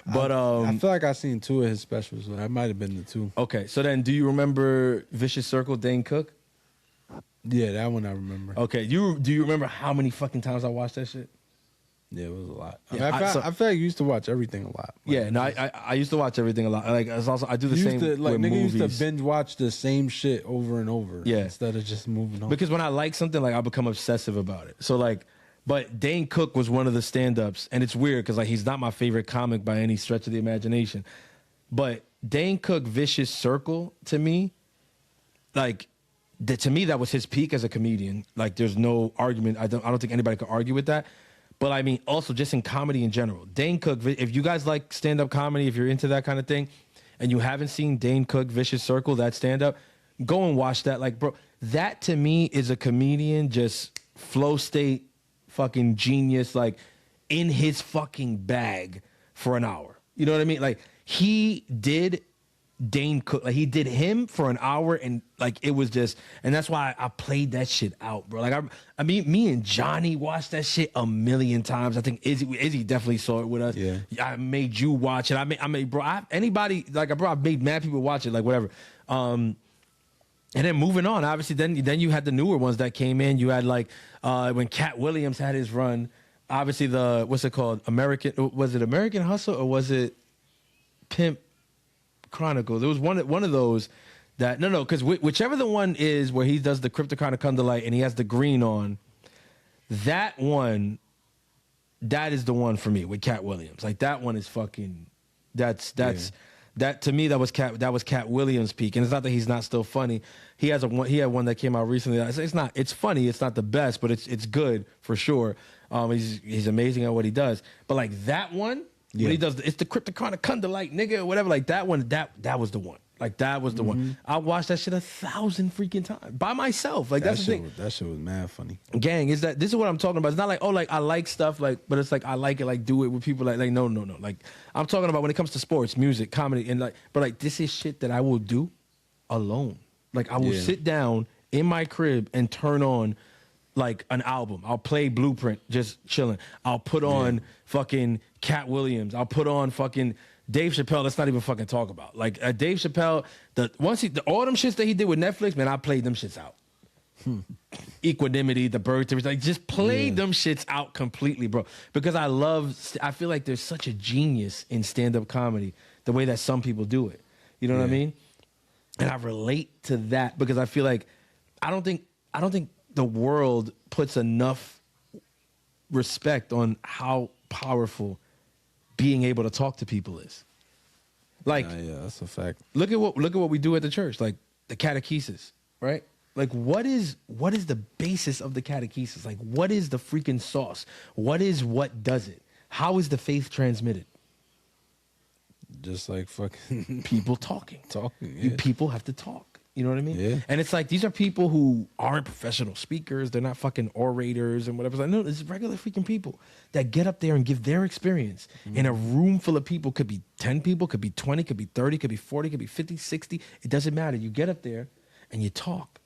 I feel like I seen 2 of his specials. So that might have been the 2. Okay, so then, do you remember Vicious Circle, Dane Cook? Yeah, that one I remember. Okay, do you remember how many fucking times I watched that shit? Yeah, it was a lot. Yeah, I feel like you used to watch everything a lot. Like, yeah, no, I used to watch everything a lot. Like, it's also, I do the same like, with nigga movies. used to binge watch the same shit over and over. Yeah, instead of just moving on. Because when I like something, like, I become obsessive about it. So, like, but Dane Cook was one of the stand-ups, and it's weird because, like, he's not my favorite comic by any stretch of the imagination. But Dane Cook, Vicious Circle, to me, like, that to me that was his peak as a comedian. Like there's no argument. I don't think anybody could argue with that. But I mean, also just in comedy in general, Dane Cook. If you guys like stand up comedy, if you're into that kind of thing, and you haven't seen Dane Cook Vicious Circle, that stand up, go and watch that. Like, bro, that to me is a comedian just flow state, fucking genius, like in his fucking bag for an hour. You know what I mean? Like he did Dane Cook, like he did him for an hour, and like it was just, and that's why I played that shit out, bro. Like I mean, me and Johnny watched that shit a million times. I think Izzy definitely saw it with us. Yeah, I made you watch it. I made bro. Anybody like bro, I made mad people watch it, like whatever. And then moving on, obviously, then you had the newer ones that came in. You had like when Cat Williams had his run. Obviously, the what's it called? Was it American Hustle or was it Pimp Chronicles? There was one of those that because whichever the one is where he does the Cryptochronic Come to Light and he has the green on, that one, that is the one for me with Cat Williams. Like that one is fucking. That to me that was Cat Williams' peak, and it's not that he's not still funny. He had one that came out recently. It's funny. It's not the best, but it's good for sure. He's amazing at what he does. But like that one. Yeah. When he does, it's the Cryptochronic Come to Light, nigga, or whatever. Like that one, that was the one. Like that was the one. I watched that shit 1,000 freaking times by myself. Like that's the thing. That shit was mad funny. Gang, this is what I'm talking about. It's not like like I like stuff but it's like I like it, like do it with people like no. Like I'm talking about when it comes to sports, music, comedy, and but like this is shit that I will do alone. Like I will sit down in my crib and turn on like an album. I'll play Blueprint, just chilling. I'll put on fucking Cat Williams. I'll put on fucking Dave Chappelle. Let's not even fucking talk about. Like Dave Chappelle, all them shits that he did with Netflix, man, I played them shits out. Equanimity, The Bird Series, like just played them shits out completely, bro. Because I feel like there's such a genius in stand-up comedy, the way that some people do it. You know what I mean? And I relate to that because I feel like I don't think the world puts enough respect on how powerful being able to talk to people is. Like, yeah, that's a fact. Look at what we do at the church, like the catechesis, right? Like, what is the basis of the catechesis? Like, what is the freaking sauce? What does it? How is the faith transmitted? Just like fucking people talking. Yeah. People have to talk. You know what I mean? Yeah. And it's like, these are people who aren't professional speakers. They're not fucking orators and whatever. It's like, no, it's regular freaking people that get up there and give their experience in a room full of people. Could be 10 people, could be 20, could be 30, could be 40, could be 50, 60. It doesn't matter. You get up there and you talk.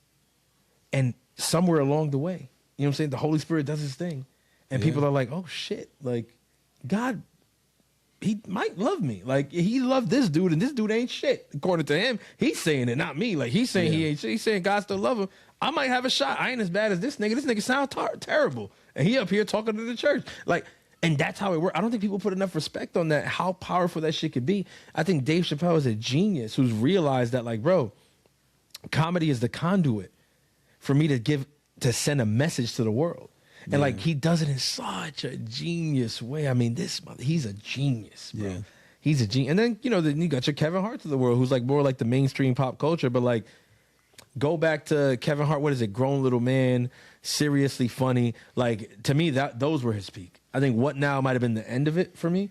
And somewhere along the way, you know what I'm saying? The Holy Spirit does his thing. And people are like, oh shit, like God, he might love me. Like he loved this dude and this dude ain't shit. According to him, he's saying it, not me. Like he's saying he ain't shit. He's saying God still love him. I might have a shot. I ain't as bad as this nigga. This nigga sound terrible. And he up here talking to the church. Like, and that's how it works. I don't think people put enough respect on that, how powerful that shit could be. I think Dave Chappelle is a genius who's realized that, like, bro, comedy is the conduit for me to send a message to the world. And like he does it in such a genius way. I mean, he's a genius, bro. Yeah. He's a genius. And then, then you got your Kevin Hart's of the world, who's like more like the mainstream pop culture. But like, go back to Kevin Hart. What is it? Grown Little Man, seriously funny. Like to me, those were his peak. I think What Now might have been the end of it for me.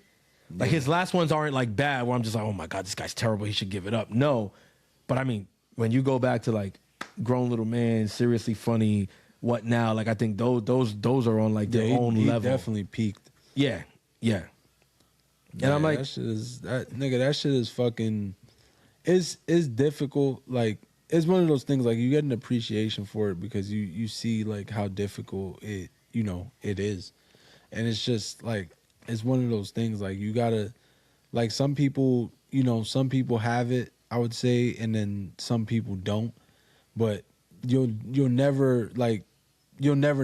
Like his last ones aren't like bad, where I'm just like, oh my God, this guy's terrible. He should give it up. No, but I mean, when you go back to like Grown Little Man, seriously funny. What Now? Like I think those are on like their own level. He definitely peaked. Yeah. And I'm like, that shit is fucking. It's difficult. Like it's one of those things. Like you get an appreciation for it because you see like how difficult it is, and it's just like it's one of those things. Like you gotta, like some people have it. I would say, and then some people don't. But you'll never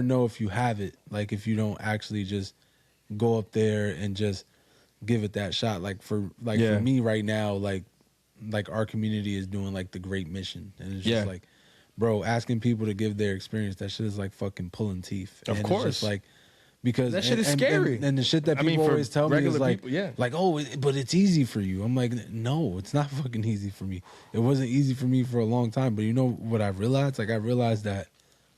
know if you have it, like if you don't actually just go up there and just give it that shot. Like for me right now, like our community is doing like the Great Mission, and it's just like, bro, asking people to give their experience, that shit is like fucking pulling teeth. Of course, it's just like because That shit is scary. And the shit that I mean, people for always tell me is regular like, people, yeah. like, oh, but it's easy for you. I'm like, no, it's not fucking easy for me. It wasn't easy for me for a long time. But you know what I realized? Like, I realized that,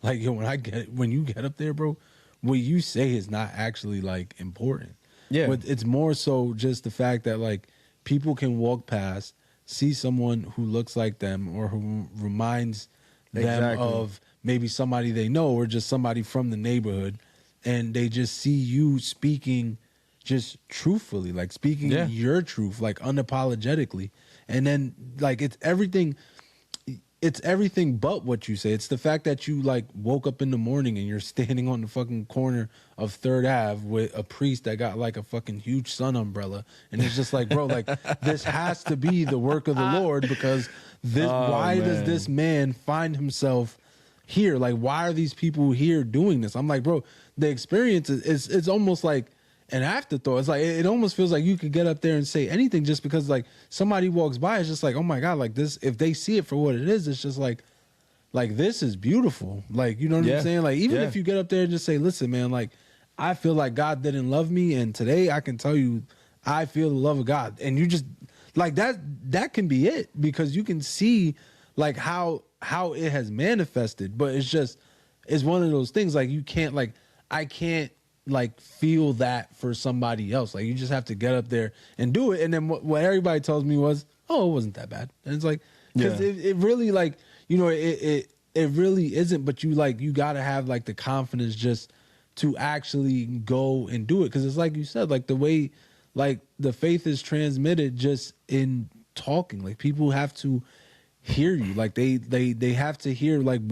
like, yo, when you get up there, bro, what you say is not actually like important. Yeah. But it's more so just the fact that like people can walk past, see someone who looks like them or who reminds them Exactly. of maybe somebody they know or just somebody from the neighborhood, and they just see you speaking just truthfully, like speaking your truth, like unapologetically. And then like it's everything but what you say. It's the fact that you like woke up in the morning and you're standing on the fucking corner of Third Ave with a priest that got like a fucking huge sun umbrella, and it's just like, bro, like this has to be the work of the Lord, because this why does this man find himself here? Like, why are these people here doing this? I'm like, bro, the experience is it's almost like an afterthought. It's like it almost feels like you could get up there and say anything just because like somebody walks by. It's just like, oh my God, like this, if they see it for what it is, it's just like this is beautiful. Like, you know what I'm saying? Like, even if you get up there and just say, listen, man, like I feel like God didn't love me, and today I can tell you I feel the love of God. And you just like that can be it, because you can see like how it has manifested. But it's one of those things, like you can't, like I can't like feel that for somebody else. Like you just have to get up there and do it. And then what everybody tells me was, oh, it wasn't that bad. And it's like, because it really, like, you know, it really isn't. But you gotta have like the confidence just to actually go and do it. Because it's like you said, like the way like the faith is transmitted just in talking. Like people have to hear you. Like they have to hear like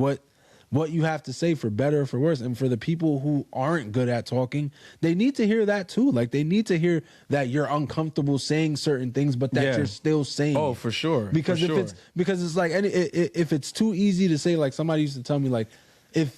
what you have to say, for better or for worse. And for the people who aren't good at talking, they need to hear that too. Like they need to hear that you're uncomfortable saying certain things, but that you're still saying. Oh, it. for sure. Because it's like if it's too easy to say, like somebody used to tell me, like if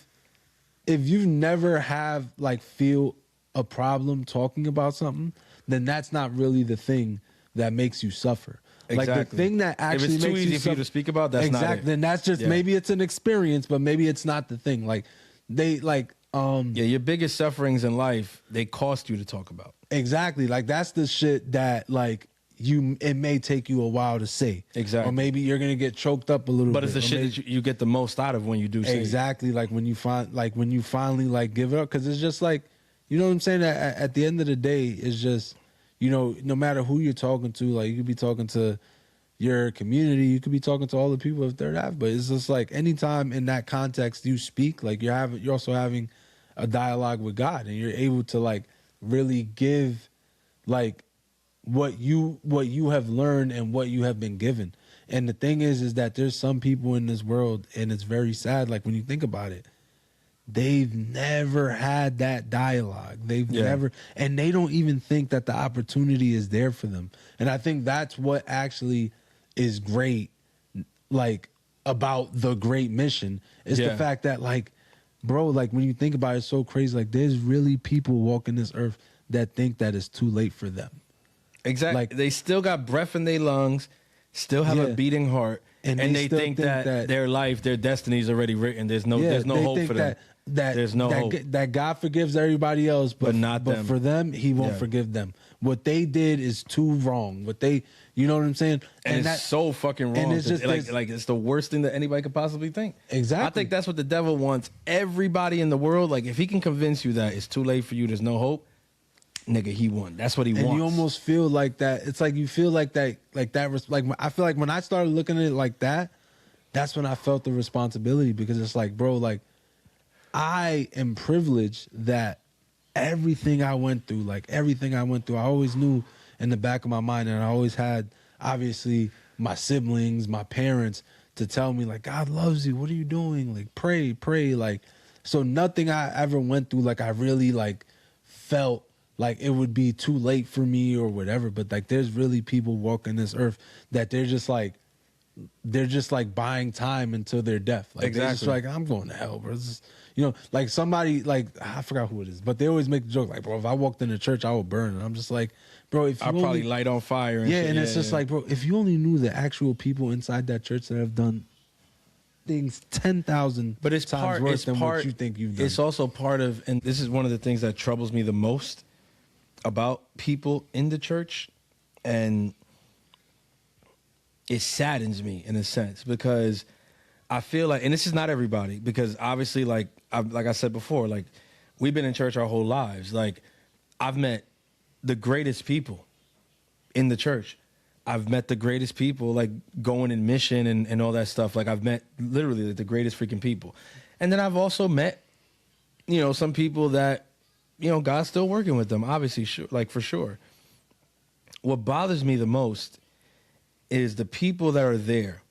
you never have like feel a problem talking about something, then that's not really the thing that makes you suffer. Exactly. Like the thing that actually if it's too makes easy you for you to speak about, that's not it. Then that's just maybe it's an experience, but maybe it's not the thing. Like they like your biggest sufferings in life, they cost you to talk about. Exactly. Like that's the shit that like it may take you a while to say. Exactly. Or maybe you're gonna get choked up a little bit. But it's the shit that you get the most out of when you do say exactly. Like when you finally like give it up, because it's just like, you know what I'm saying? At the end of the day, it's just, you know, no matter who you're talking to, like you could be talking to your community, you could be talking to all the people of Third Ave, but it's just like anytime in that context you speak, like you're also having a dialogue with God, and you're able to like really give like what you have learned and what you have been given. And the thing is that there's some people in this world, and it's very sad, like when you think about it, they've never had that dialogue. They've never, and they don't even think that the opportunity is there for them. And I think that's what actually is great, like about the Great Mission, is the fact that like, bro, like when you think about it, it's so crazy. Like there's really people walking this earth that think that it's too late for them. Exactly. Like they still got breath in their lungs, still have a beating heart, and they think that their life, their destiny is already written. There's no hope for them. There's no hope. That God forgives everybody else, but not them. But for them, He won't forgive them. What they did is too wrong. You know what I'm saying? And it's so fucking wrong. And it's just like it's the worst thing that anybody could possibly think. Exactly. I think that's what the devil wants everybody in the world. Like if he can convince you that it's too late for you, there's no hope, nigga, he won. That's what he wants. And you almost feel like that. It's like you feel like that. Like I feel like when I started looking at it like that, that's when I felt the responsibility, because it's like, bro, like I am privileged that everything I went through, I always knew in the back of my mind, and I always had, obviously, my siblings, my parents to tell me, like, God loves you. What are you doing? Like, pray. Like, so nothing I ever went through, like, I really, like, felt like it would be too late for me or whatever. But, like, there's really people walking this earth that they're just like buying time until their death. Like, they're just like, I'm going to hell, bro. You know, like somebody, like, I forgot who it is, but they always make the joke, like, bro, if I walked in the church, I would burn. And I'm just like, bro, if you I'll probably light on fire. And and it's just like, bro, if you only knew the actual people inside that church that have done things 10,000 But it's times part. worse It's than part. what you think you've done. It's also part of, and this is one of the things that troubles me the most about people in the church, and it saddens me in a sense because I feel like, and this is not everybody, because obviously, like I said before, like we've been in church our whole lives. Like I've met the greatest people in the church. I've met the greatest people, like going in mission and all that stuff. Like I've met literally the greatest freaking people. And then I've also met, you know, some people that, you know, God's still working with them, obviously, sure, like for sure. What bothers me the most is the people that are there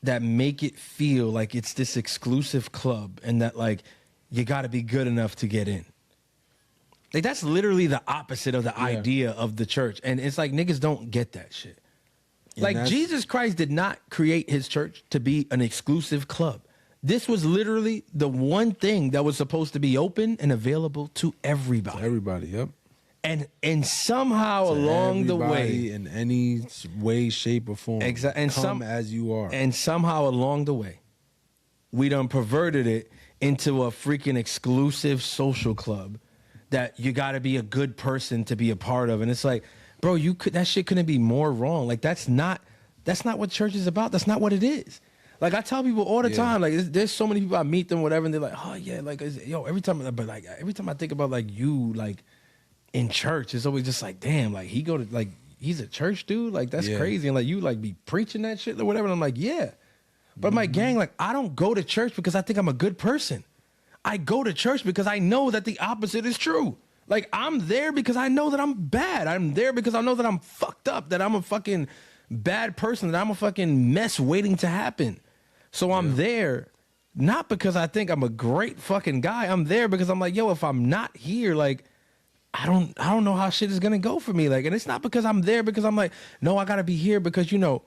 that make it feel like it's this exclusive club and that like you got to be good enough to get in. Like that's literally the opposite of the idea of the church. And it's like niggas don't get that shit. And like Jesus Christ did not create his church to be an exclusive club. This was literally the one thing that was supposed to be open and available to everybody. To everybody, yep. And somehow To along the everybody way, in any way, shape, or form, exactly, and come as you are. And somehow along the way, we done perverted it into a freaking exclusive social club that you got to be a good person to be a part of. And it's like, bro, that shit couldn't be more wrong. Like that's not what church is about. That's not what it is. Like I tell people all the time, like there's so many people I meet them, whatever, and they're like, oh yeah, like yo, every time I think about like you, like in church, it's always just like, damn, like he's a church dude, like that's crazy, and like you like be preaching that shit or whatever. And I'm like, yeah, but my gang, like I don't go to church because I think I'm a good person. I go to church because I know that the opposite is true. Like I'm there because I know that I'm bad. I'm there because I know that I'm fucked up, that I'm a fucking bad person, that I'm a fucking mess waiting to happen. So I'm there not because I think I'm a great fucking guy. I'm there because I'm like, yo, if I'm not here, like I don't know how shit is gonna go for me. Like, and it's not because I'm there because I'm like, no, I gotta be here because, you know,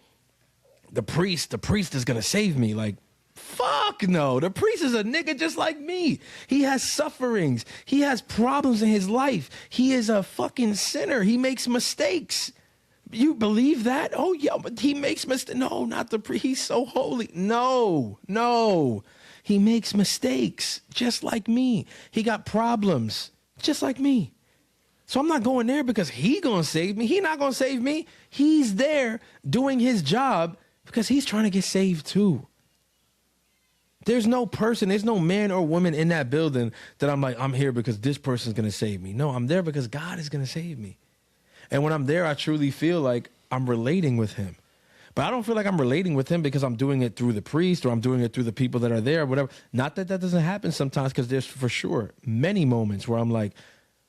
the priest is gonna save me. Like, fuck no. The priest is a nigga just like me. He has sufferings. He has problems in his life. He is a fucking sinner. He makes mistakes. You believe that? Oh, yeah, but he makes mistakes. No, not the priest. He's so holy. No. He makes mistakes just like me. He got problems just like me. So I'm not going there because he gonna save me. He not gonna save me. He's there doing his job because he's trying to get saved too. There's no man or woman in that building that I'm like, I'm here because this person's going to save me. No, I'm there because God is going to save me. And when I'm there, I truly feel like I'm relating with him. But I don't feel like I'm relating with him because I'm doing it through the priest or I'm doing it through the people that are there or whatever. Not that doesn't happen sometimes, because there's for sure many moments where I'm like,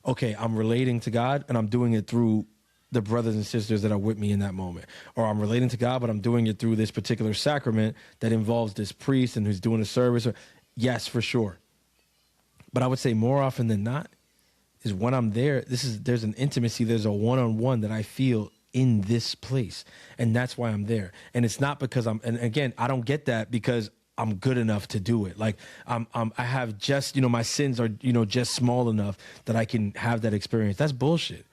okay, I'm relating to God and I'm doing it through the brothers and sisters that are with me in that moment. Or I'm relating to God, but I'm doing it through this particular sacrament that involves this priest and who's doing a service. Yes, for sure. But I would say more often than not is when I'm there, there's an intimacy, there's a one-on-one that I feel in this place. And that's why I'm there. And it's not because and again, I don't get that because I'm good enough to do it. Like I have just, my sins are, just small enough that I can have that experience. That's bullshit.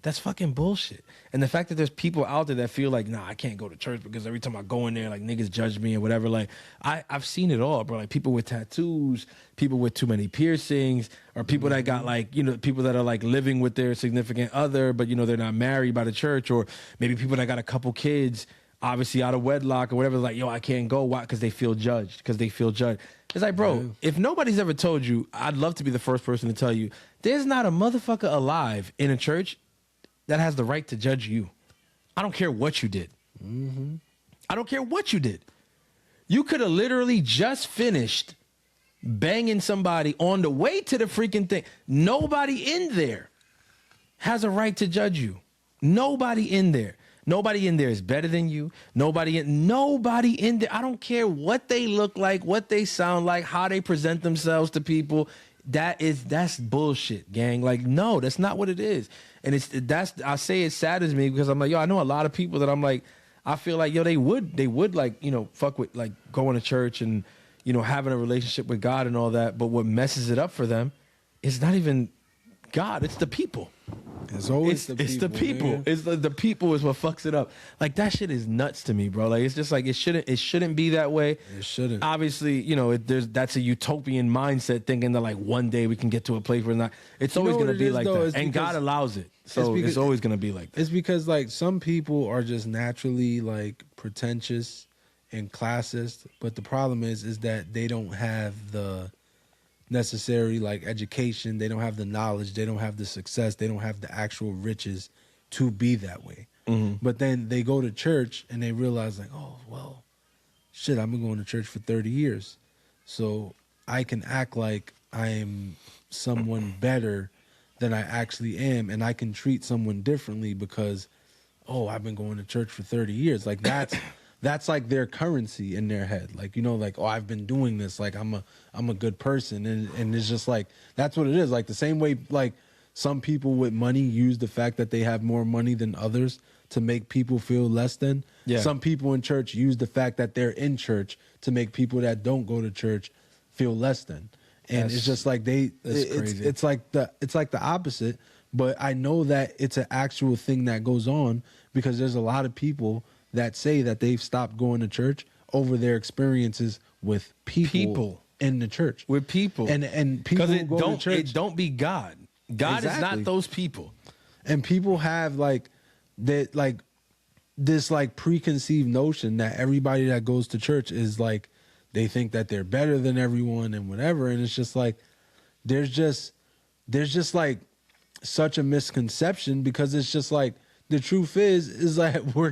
That's fucking bullshit. And the fact that there's people out there that feel like, nah, I can't go to church because every time I go in there, like niggas judge me or whatever. Like I've seen it all, bro. Like people with tattoos, people with too many piercings, or people that got like, people that are like living with their significant other, but they're not married by the church, or maybe people that got a couple kids, obviously out of wedlock or whatever. Like, yo, I can't go. Why? Because they feel judged. It's like, bro, if nobody's ever told you, I'd love to be the first person to tell you, there's not a motherfucker alive in a church that has the right to judge you. I don't care what you did. Mm-hmm. I don't care what you did. You could have literally just finished banging somebody on the way to the freaking thing. Nobody in there has a right to judge you. Nobody in there. Nobody in there is better than you. Nobody in there. I don't care what they look like, what they sound like, how they present themselves to people. That's bullshit, gang. Like, no, that's not what it is. And I say it saddens me because I'm like, yo, I know a lot of people that I'm like, I feel like, yo, they would like, fuck with like going to church and, having a relationship with God and all that. But what messes it up for them is not even God, it's the people. It's always It's the people. man. It's the people is what fucks it up. Like that shit is nuts to me, bro. Like it's just like it shouldn't be that way. It shouldn't. Obviously, you know, that's a utopian mindset thinking that like one day we can get to a place where not. It's You always know gonna what it be is, like though? that, It's and God because- allows it. So because- it's always gonna be like that. It's because like some people are just naturally like pretentious and classist, but the problem is that they don't have the necessary like education, they don't have the knowledge, they don't have the success, they don't have the actual riches to be that way. But then they go to church and they realize like, oh well, shit, I've been going to church for 30 years, so I can act like I'm someone better than I actually am, and I can treat someone differently because, oh, I've been going to church for 30 years. Like that's like their currency in their head. Like, you know, like, oh, I've been doing this. Like I'm a good person. And it's just like, that's what it is. Like the same way, like some people with money use the fact that they have more money than others to make people feel less than. Yeah. Some people in church use the fact that they're in church to make people that don't go to church feel less than. And That's- it's just like that's crazy. it's like the opposite, but I know that it's an actual thing that goes on because there's a lot of people that say that they've stopped going to church over their experiences with people in the church. With people. And people Because who it go don't to church, it don't be God. God is Exactly. not those people. and people have like that, like this like preconceived notion that everybody that goes to church is like, they think that they're better than everyone and whatever. And it's just like, there's just like such a misconception because it's just like, the truth is that we're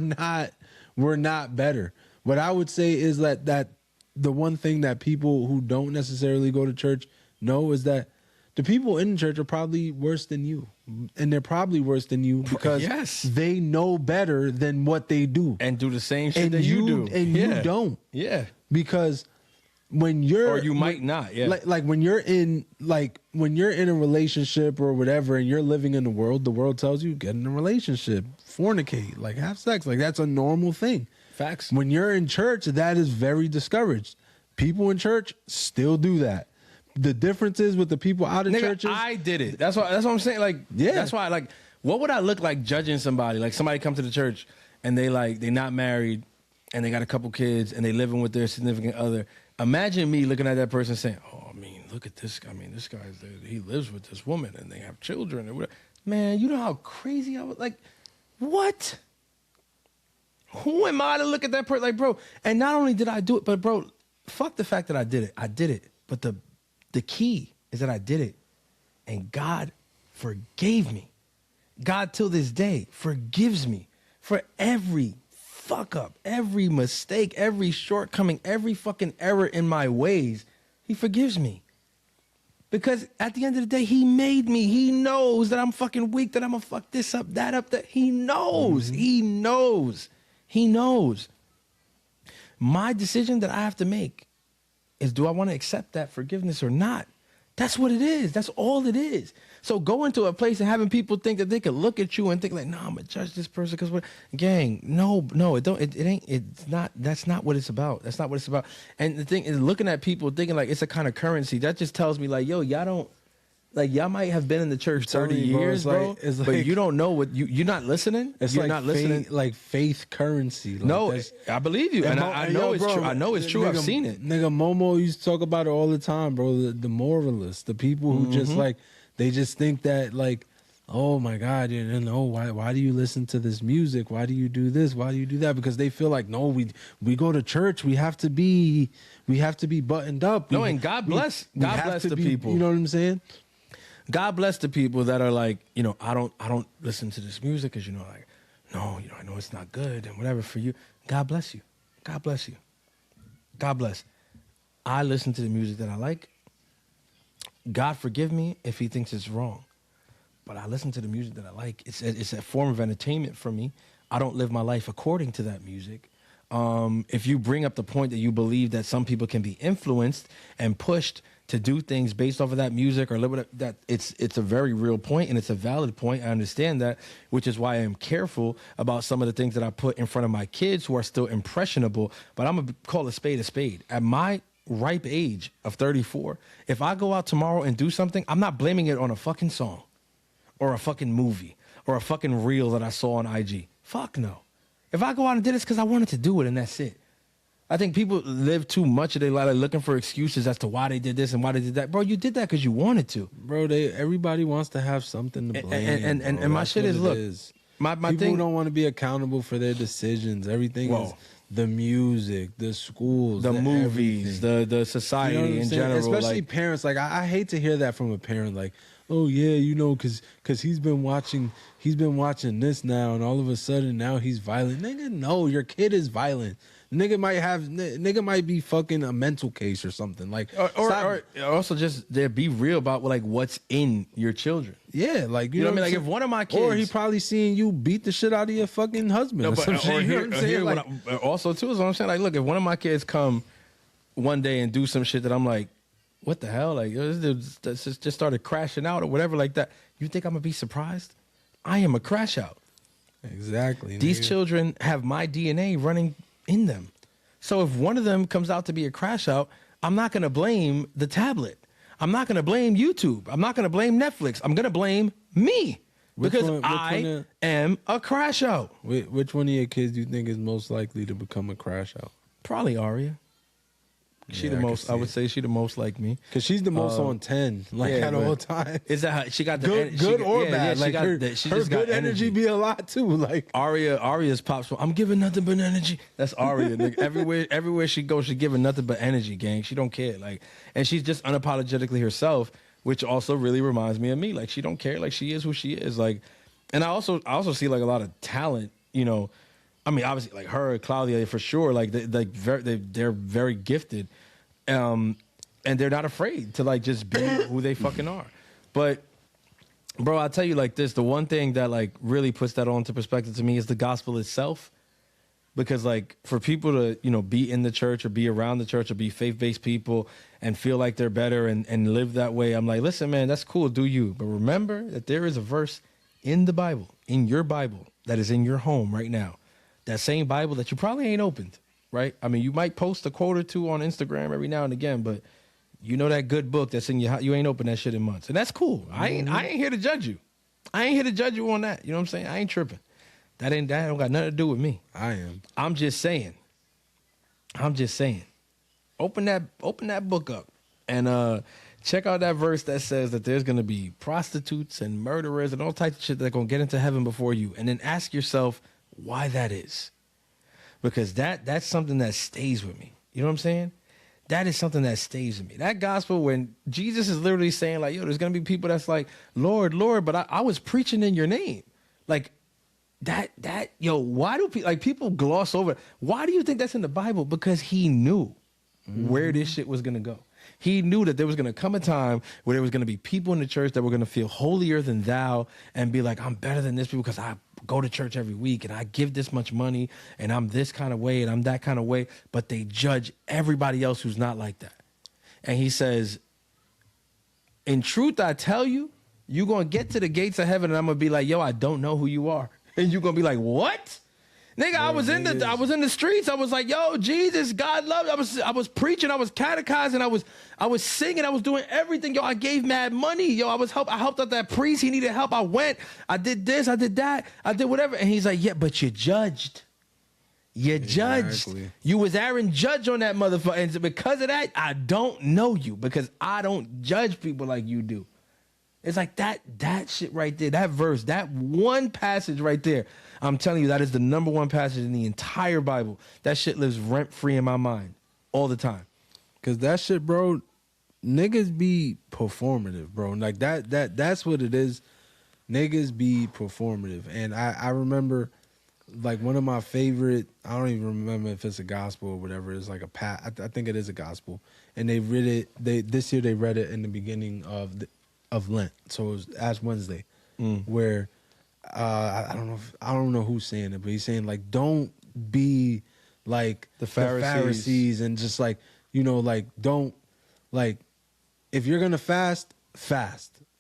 not better. What I would say is that the one thing that people who don't necessarily go to church know is that the people in church are probably worse than you. And they're probably worse than you because Yes. they know better than what they do. And do the same shit And that you do. And Yeah. you don't. Yeah. Because when you're Or you might not, yeah. like when you're in a relationship or whatever and you're living in the world tells you get in a relationship, fornicate, like have sex, like that's a normal thing. Facts. When you're in church, that is very discouraged. People in church still do that. The difference is with the people out of Nigga, churches. I did it. That's what I'm saying. Like, Yeah. that's why. Like, what would I look like judging somebody? Like, somebody come to the church and they not married and they got a couple kids and they living with their significant other. Imagine me looking at that person saying, "Oh, I mean, look at this guy. I mean, this guy's he lives with this woman and they have children or whatever." Man, you know how crazy I was. Like, what? Who am I to look at that person? Like, bro. And not only did I do it, but bro, fuck the fact that I did it. I did it. But the key is that I did it, and God forgave me. God, till this day, forgives me for every fuck up, every mistake, every shortcoming, every fucking error in my ways. He forgives me. Because at the end of the day, he made me. He knows that I'm fucking weak, that I'm gonna fuck this up, that up, that. He knows. He knows. He knows. My decision that I have to make is, do I want to accept that forgiveness or not? That's what it is. That's all it is. So going to a place and having people think that they could look at you and think like, "No, I'm gonna judge this person because what?" Gang, no, it don't. It ain't. It's not. That's not what it's about. That's not what it's about. And the thing is, looking at people thinking like it's a kind of currency, that just tells me like, yo, y'all don't. Like, y'all might have been in the church 30 telling you, bro, years, it's bro, like- it's but like- you don't know what you're not listening. it's You're like not listening. like faith currency. Like No, that's- I believe you, and Mo- I know yo, it's bro, true. I know it's true. I've nigga- seen it. Nigga, Momo used to talk about it all the time, bro. The moralists, the people who just like, they just think that like, oh my God, you know, why do you listen to this music? Why do you do this? Why do you do that? Because they feel like, no, we go to church, we have to be buttoned up. No, We- and God we- bless- we God have bless to the be- people. You know what I'm saying? God bless the people that are like, you know, I don't listen to this music because, you know, like, no, you know, I know it's not good and whatever for you. God bless you. God bless you. God bless. I listen to the music that I like. God forgive me if he thinks it's wrong. But I listen to the music that I like. It's a form of entertainment for me. I don't live my life according to that music. If you bring up the point that you believe that some people can be influenced and pushed to do things based off of that music or live that, it's a very real point and it's a valid point. I understand that, which is why I am careful about some of the things that I put in front of my kids who are still impressionable. But I'm gonna call a spade a spade. At my ripe age of 34, if I go out tomorrow and do something, I'm not blaming it on a fucking song or a fucking movie or a fucking reel that I saw on IG. Fuck no. If I go out and did this because I wanted to do it and that's it. I think people live too much of their life looking for excuses as to why they did this and why they did that. Bro, you did that because you wanted to. Bro, everybody wants to have something to blame. And my shit is, look, my people thing, don't want to be accountable for their decisions. Everything is the music, the schools, the movies, the society in general. Especially parents. Like, I hate to hear that from a parent. Like, oh yeah, you know, because he's been watching this now, and all of a sudden now he's violent. Nigga, no, your kid is violent. Nigga might be fucking a mental case or something. Like, or also just be real about like what's in your children. Yeah, like you know what I mean. Like if one of my kids, or he probably seeing you beat the shit out of your fucking husband. No, or some shit, you know what I'm saying? Like, also too is what I'm saying. Like, look, if one of my kids come one day and do some shit that I'm like, what the hell? Like, this just started crashing out or whatever like that. You think I'm gonna be surprised? I am a crash out. Exactly. These children have my DNA running in them. So if one of them comes out to be a crash out, I'm not going to blame the tablet. I'm not going to blame YouTube. I'm not going to blame Netflix. I'm going to blame me because I am a crash out. Which one of your kids do you think is most likely to become a crash out? Probably Aria. She the most. I would say she the most like me because she's the most on 10, like at all times. Is that how she got the good or bad? Yeah, like her good energy be a lot too. Like Aria's pops. I'm giving nothing but energy. That's Aria. Like, everywhere she goes, she's giving nothing but energy, gang. She don't care. Like, and she's just unapologetically herself, which also really reminds me of me. Like, she don't care. Like, she is who she is. Like, and I also see like a lot of talent. You know, I mean, obviously like her, Claudia for sure. Like they're very gifted. And they're not afraid to like just be who they fucking are. But bro, I'll tell you like this, the one thing that like really puts that all into perspective to me is the gospel itself. Because like for people to, you know, be in the church or be around the church or be faith-based people and feel like they're better and live that way, I'm like, listen, man, that's cool, do you. But remember that there is a verse in the Bible, in your Bible, that is in your home right now. That same Bible that you probably ain't opened. Right? I mean, you might post a quote or two on Instagram every now and again, but you know that good book that's in your house, you ain't opened that shit in months. And that's cool. I ain't here to judge you. I ain't here to judge you on that. You know what I'm saying? I ain't tripping. That don't got nothing to do with me. I am. I'm just saying. Open that book up and check out that verse that says that there's gonna be prostitutes and murderers and all types of shit that are gonna get into heaven before you. And then ask yourself why that is. Because that's something that stays with me. You know what I'm saying? That is something that stays with me. That gospel, when Jesus is literally saying like, yo, there's going to be people that's like, Lord, Lord, but I was preaching in your name. Like yo, why do people gloss over? Why do you think that's in the Bible? Because he knew where this shit was going to go. He knew that there was going to come a time where there was going to be people in the church that were going to feel holier than thou and be like, I'm better than this people because I go to church every week and I give this much money and I'm this kind of way and I'm that kind of way. But they judge everybody else who's not like that. And he says, in truth, I tell you, you're going to get to the gates of heaven and I'm going to be like, yo, I don't know who you are. And you're going to be like, what? Nigga, I was in the streets. I was like, yo, Jesus, God loves. I was preaching. I was catechizing. I was singing. I was doing everything. Yo, I gave mad money. Yo, I helped out that priest. He needed help. I went. I did this. I did that. I did whatever. And he's like, yeah, but you judged. You judged. Exactly. You was Aaron Judge on that motherfucker. And because of that, I don't know you because I don't judge people like you do. It's like that shit right there, that verse, that one passage right there. I'm telling you, that is the number one passage in the entire Bible. That shit lives rent-free in my mind all the time. Because that shit, bro, niggas be performative, bro. Like that's what it is. Niggas be performative. And I remember, like, one of my favorite, I don't even remember if it's a gospel or whatever. It's like I think it is a gospel. And they read it, this year they read it in the beginning of Lent, so it was Ash Wednesday, where I don't know who's saying it, but he's saying like, don't be like the Pharisees and just like, you know, like don't, like, if you're gonna fast,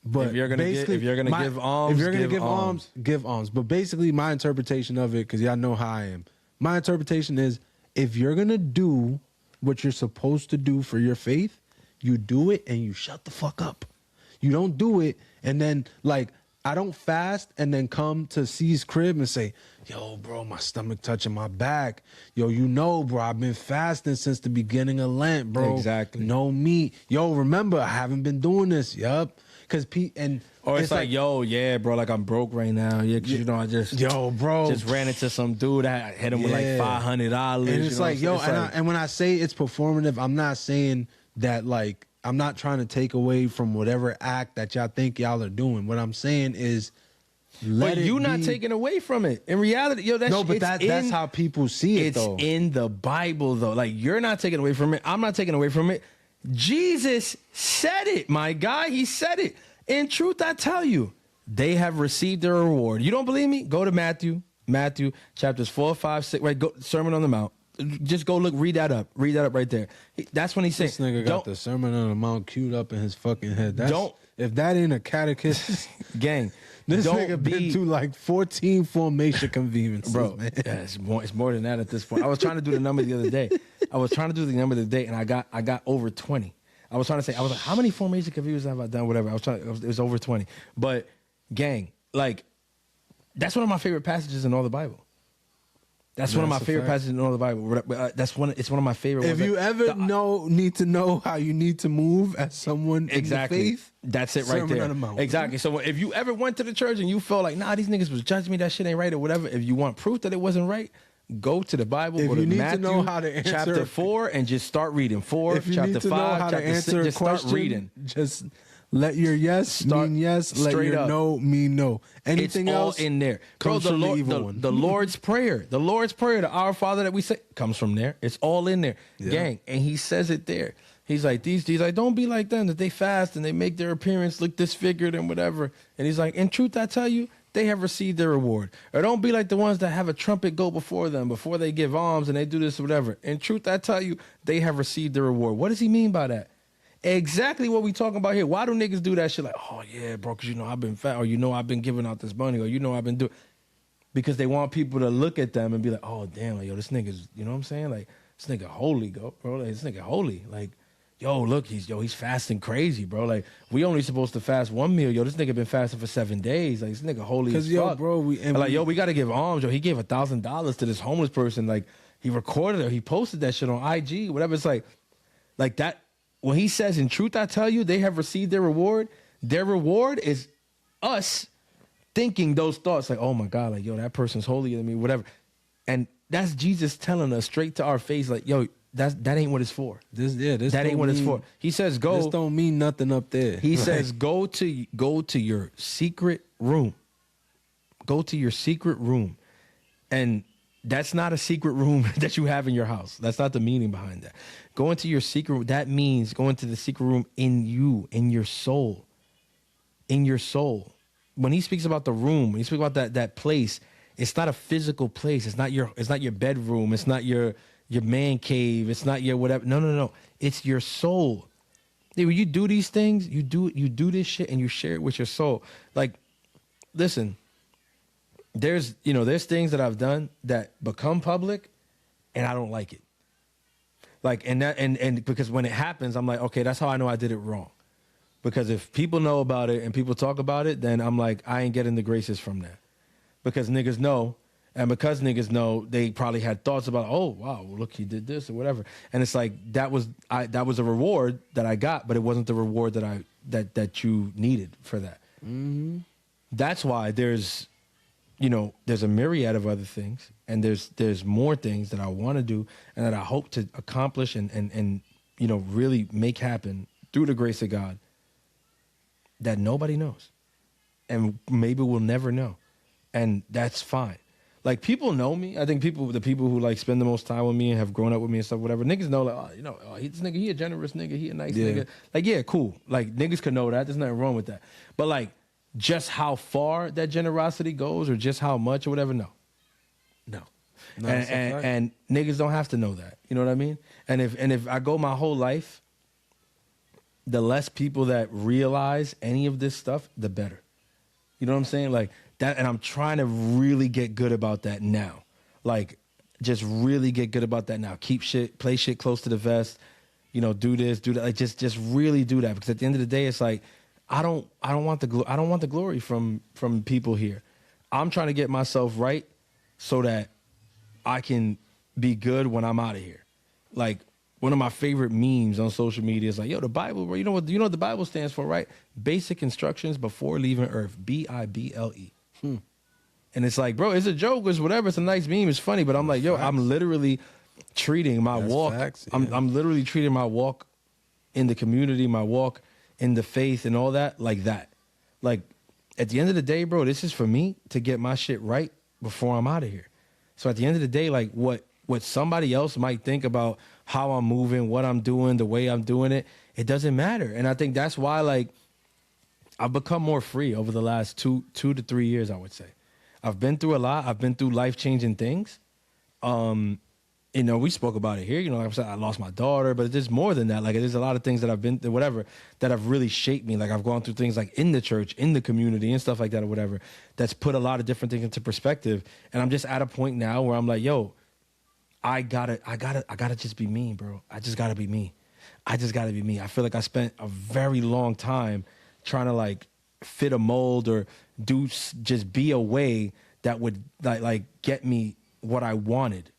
but if you're gonna give alms, give alms. But basically, my interpretation of it, because y'all know how I am, my interpretation is, if you're gonna do what you're supposed to do for your faith, you do it and you shut the fuck up. You don't do it and then like I don't fast and then come to C's crib and say, yo, bro, my stomach touching my back. Yo, you know, bro, I've been fasting since the beginning of Lent, bro. Exactly. No meat. Yo, remember, I haven't been doing this. Yup. Because or it's like, yo, yeah, bro, like I'm broke right now. Yeah, cause, you know, I just ran into some dude. I hit him with like $500. And it's like, yo, and when I say it's performative, I'm not saying that like, I'm not trying to take away from whatever act that y'all think y'all are doing. What I'm saying is, but you not taking away from it. In reality, yo, that's how people see it. It's in the Bible, though. Like, you're not taking away from it. I'm not taking away from it. Jesus said it, my guy. He said it. In truth, I tell you, they have received their reward. You don't believe me? Go to Matthew chapters 4, 5, 6. Right, go Sermon on the Mount. Just go look, read that up right there. That's when he said, this nigga got the Sermon on the Mount queued up in his fucking head. If that ain't a catechism, gang, this nigga been to like 14 formation conveniences, bro. Man. Yeah, it's more than that at this point. I was trying to do the number the other day. And I got over 20. I was like, how many formation confusions have I done? Whatever. It was over 20. But gang, like, that's one of my favorite passages in all the Bible. That's one of my favorite passages in all the Bible. It's one of my favorite ones. If you ever need to know how you need to move as someone in the faith, that's it right there. Exactly. So if you ever went to the church and you felt like, nah, these niggas was judging me, that shit ain't right or whatever, if you want proof that it wasn't right, go to the Bible, go to Matthew chapter 4 and just start reading. 4, chapter 5, chapter 6, just start reading. Just let your yes mean yes, let your no mean no. Anything else in there. Comes from the evil one. The Lord's Prayer. The Lord's Prayer, the Our Father that we say, comes from there. It's all in there. Yeah. Gang. And he says it there. He's like, these like, don't be like them, that they fast and they make their appearance look disfigured and whatever. And he's like, in truth, I tell you, they have received their reward. Or don't be like the ones that have a trumpet go before them, before they give alms and they do this or whatever. In truth, I tell you, they have received their reward. What does he mean by that? Exactly what we talking about here. Why do niggas do that shit? Like, oh yeah, bro, because you know I've been fat, or you know I've been giving out this money, or you know I've been doing. Because they want people to look at them and be like, oh damn, like, yo, this nigga's, you know what I'm saying? Like, this nigga holy, bro. Like, this nigga holy. Like, yo, look, he's fasting crazy, bro. Like, we only supposed to fast one meal. Yo, this nigga been fasting for 7 days. Like, this nigga holy as fuck. Bro, we gotta give alms. Yo, he gave $1,000 to this homeless person. Like, he recorded it. He posted that shit on IG, whatever. It's like that. When he says, in truth, I tell you, they have received their reward is us thinking those thoughts like, oh my God, like, yo, that person's holier than me, whatever. And that's Jesus telling us straight to our face, like, yo, that ain't what it's for. That ain't what it's for. He says, go. This don't mean nothing up there. He says, go to your secret room. Go to your secret room. And that's not a secret room that you have in your house. That's not the meaning behind that. Go into your secret. That means go into the secret room in you, in your soul. In your soul. When he speaks about the room, when he speaks about that place, it's not a physical place. It's not your bedroom. It's not your man cave. It's not your whatever. No. It's your soul. When you do these things, you do this shit and you share it with your soul. Like, listen. There's things that I've done that become public and I don't like it. Like, and because when it happens, I'm like, okay, that's how I know I did it wrong. Because if people know about it and people talk about it, then I'm like, I ain't getting the graces from that. Because niggas know, and because niggas know, they probably had thoughts about, oh, wow, look, he did this or whatever. And it's like, that was a reward that I got, but it wasn't the reward that you needed for that. Mm-hmm. That's why there's a myriad of other things, and there's more things that I want to do and that I hope to accomplish and really make happen through the grace of God that nobody knows, and maybe we'll never know, and that's fine. Like, people know me. I think the people who like spend the most time with me and have grown up with me and stuff, whatever, niggas know, like, this nigga, he a generous nigga, he a nice nigga. Like, yeah, cool. Like, niggas could know that. There's nothing wrong with that. But like, just how far that generosity goes or just how much or whatever, no. And niggas don't have to know that. You know what I mean? And if I go my whole life, the less people that realize any of this stuff, the better. You know what I'm saying? Like that, and I'm trying to really get good about that now. Like, just really get good about that now. Play shit close to the vest. Do this, do that. Like, just really do that. Because at the end of the day, it's like, I don't want the glory from people here. I'm trying to get myself right so that I can be good when I'm out of here. Like, one of my favorite memes on social media is like, yo, the Bible, bro, you know what the Bible stands for, right? Basic instructions before leaving Earth. Bible. And it's like, bro, it's a joke, it's whatever, it's a nice meme, it's funny, but I'm like, yo, I'm literally treating my walk. Facts, yeah. I'm literally treating my walk in the community, my walk in the faith and all that like that. Like, at the end of the day, bro, this is for me to get my shit right before I'm out of here. So at the end of the day, like, what somebody else might think about how I'm moving, what I'm doing, the way I'm doing it, it doesn't matter. And I think that's why, like, I've become more free over the last two to 3 years, I would say. I've been through a lot. I've been through life-changing things. You know, we spoke about it here. You know, like I said, I lost my daughter, but there's more than that. Like, there's a lot of things that I've been through, whatever, that have really shaped me. Like, I've gone through things like in the church, in the community, and stuff like that, or whatever. That's put a lot of different things into perspective. And I'm just at a point now where I'm like, yo, I gotta just be me, bro. I just gotta be me. I just gotta be me. I feel like I spent a very long time trying to like fit a mold or just be a way that would like get me what I wanted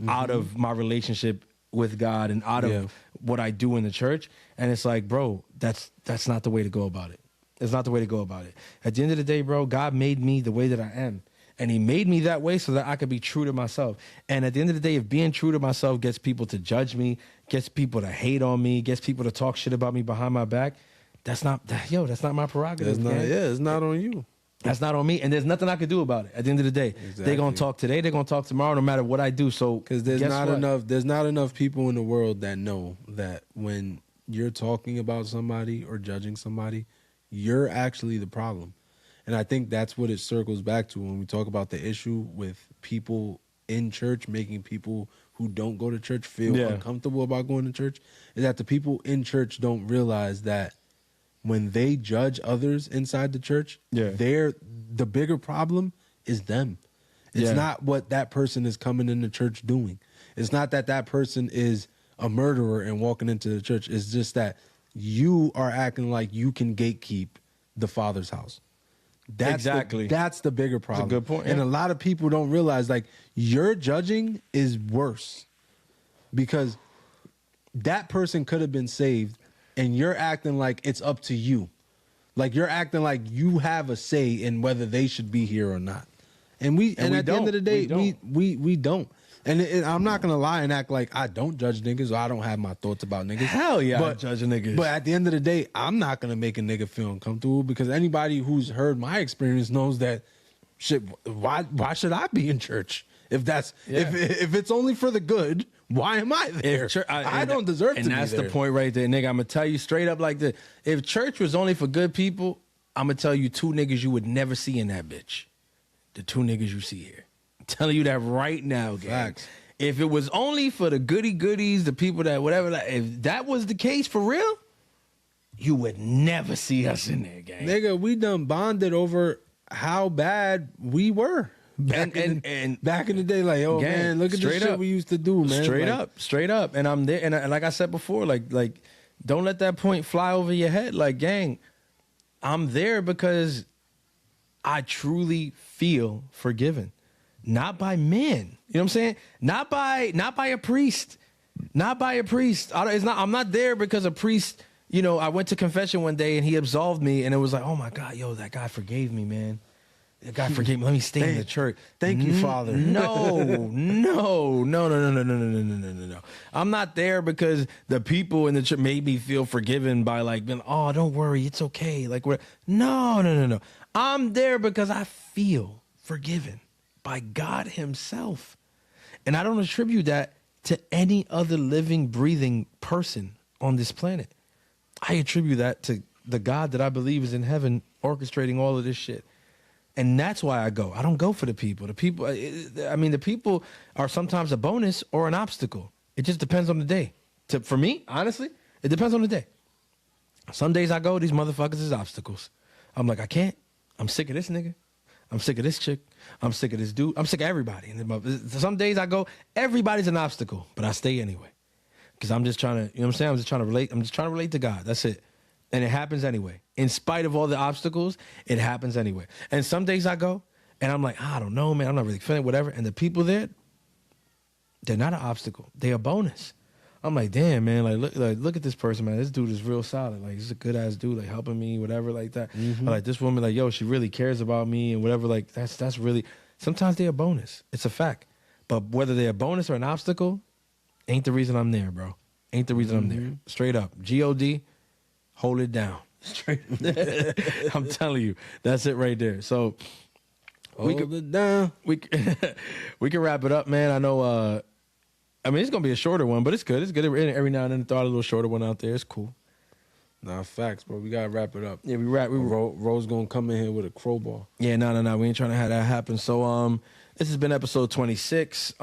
out of my relationship with God and out of what I do in the church. And it's like, bro, that's not the way to go about it. It's not the way to go about it. At the end of the day, bro, God made me the way that I am. And he made me that way so that I could be true to myself. And at the end of the day, if being true to myself gets people to judge me, gets people to hate on me, gets people to talk shit about me behind my back, that's not my prerogative. It's not on you. That's not on me, and there's nothing I can do about it. At the end of the day, Exactly. They're gonna talk today, they're gonna talk tomorrow, no matter what I do. So, Because there's not enough people in the world that know that when you're talking about somebody or judging somebody, you're actually the problem. And I think that's what it circles back to when we talk about the issue with people in church making people who don't go to church feel uncomfortable about going to church, is that the people in church don't realize that when they judge others inside the church, the bigger problem is them. It's not what that person is coming into church doing. It's not that person is a murderer and walking into the church. It's just that you are acting like you can gatekeep the Father's house. That's the bigger problem. That's a good point. And a lot of people don't realize, like, your judging is worse because that person could have been saved and you're acting like it's up to you. Like, you're acting like you have a say in whether they should be here or not. And at the end of the day, we don't. And I'm not gonna lie and act like I don't judge niggas or I don't have my thoughts about niggas. Hell yeah, I judge niggas. But at the end of the day, I'm not gonna make a nigga feel uncomfortable because anybody who's heard my experience knows that shit. Why should I be in church if it's only for the good? Why am I there? I don't deserve to be there. And that's the point right there, nigga. I'm gonna tell you straight up like this: if church was only for good people, I'm gonna tell you two niggas you would never see in that bitch. The two niggas you see here. I'm telling you that right now, gang. Facts. If it was only for the goodies, the people that whatever, if that was the case for real, you would never see us in there, gang. Nigga, we done bonded over how bad we were back in the day. Like, oh, gang, man, look at the shit we used to do, man. Straight up. And I'm there, and like I said before, like don't let that point fly over your head. Like, gang, I'm there because I truly feel forgiven. Not by men. You know what I'm saying? Not by a priest. Not by a priest. I'm not there because a priest, you know, I went to confession one day and he absolved me and it was like, oh my God, yo, that guy forgave me, man. That guy forgave me. Let me stay in the church. Thank you, Father. No. I'm not there because the people in the church made me feel forgiven by like being, oh, don't worry, it's okay. Like, no. I'm there because I feel forgiven by God himself. And I don't attribute that to any other living, breathing person on this planet. I attribute that to the God that I believe is in heaven orchestrating all of this shit. And that's why I go. I don't go for the people. The people are sometimes a bonus or an obstacle. It just depends on the day. For me, honestly, it depends on the day. Some days I go, these motherfuckers is obstacles. I'm like, I can't. I'm sick of this nigga. I'm sick of this chick. I'm sick of this dude. I'm sick of everybody. And some days I go, everybody's an obstacle, but I stay anyway. Because I'm just trying to, you know what I'm saying? I'm just trying to relate to God. That's it. And it happens anyway. In spite of all the obstacles, it happens anyway. And some days I go and I'm like, I don't know, man. I'm not really feeling whatever. And the people there, they're not an obstacle. They're a bonus. I'm like, damn, man. Look at this person, man. This dude is real solid. Like, he's a good ass dude, like helping me, whatever, like that. Like this woman, like, yo, she really cares about me and whatever. Like that's really. Sometimes they're a bonus. It's a fact. But whether they're a bonus or an obstacle, ain't the reason I'm there, bro. Ain't the reason I'm there. Straight up, God, hold it down. Straight. I'm telling you, that's it right there. So Hold it down. We can wrap it up, man. I know. I mean, it's gonna be a shorter one, but it's good. It's good. Every now and then, throw out a little shorter one out there. It's cool. Nah, facts, bro. We gotta wrap it up. Yeah, we wrap. Rose gonna come in here with a crowbar. Yeah, no. We ain't trying to have that happen. So, this has been episode 26.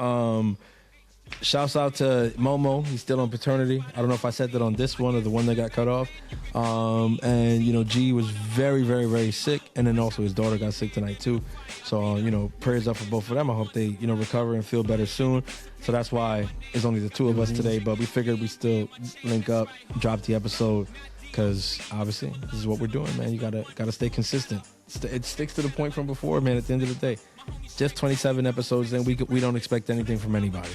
Shouts out to Momo. He's still on paternity. I don't know if I said that on this one or the one that got cut off. And you know, G was very, very, very sick, and then also his daughter got sick tonight too. So you know, prayers up for both of them. I hope they recover and feel better soon. So that's why it's only the two of us today. But we figured we still link up, drop the episode, because obviously this is what we're doing, man. You gotta stay consistent. It sticks to the point from before, man. At the end of the day, just 27 episodes, and we don't expect anything from anybody.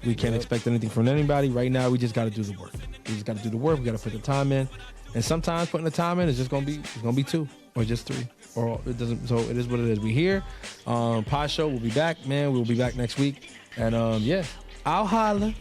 We can't expect anything from anybody right now. We just got to do the work. We just got to do the work. We got to put the time in, and sometimes putting the time in is just gonna be 2 or just 3, or it doesn't. So it is what it is. We here. Pod Show will be back, man. We'll be back next week, and yeah, I'll holla.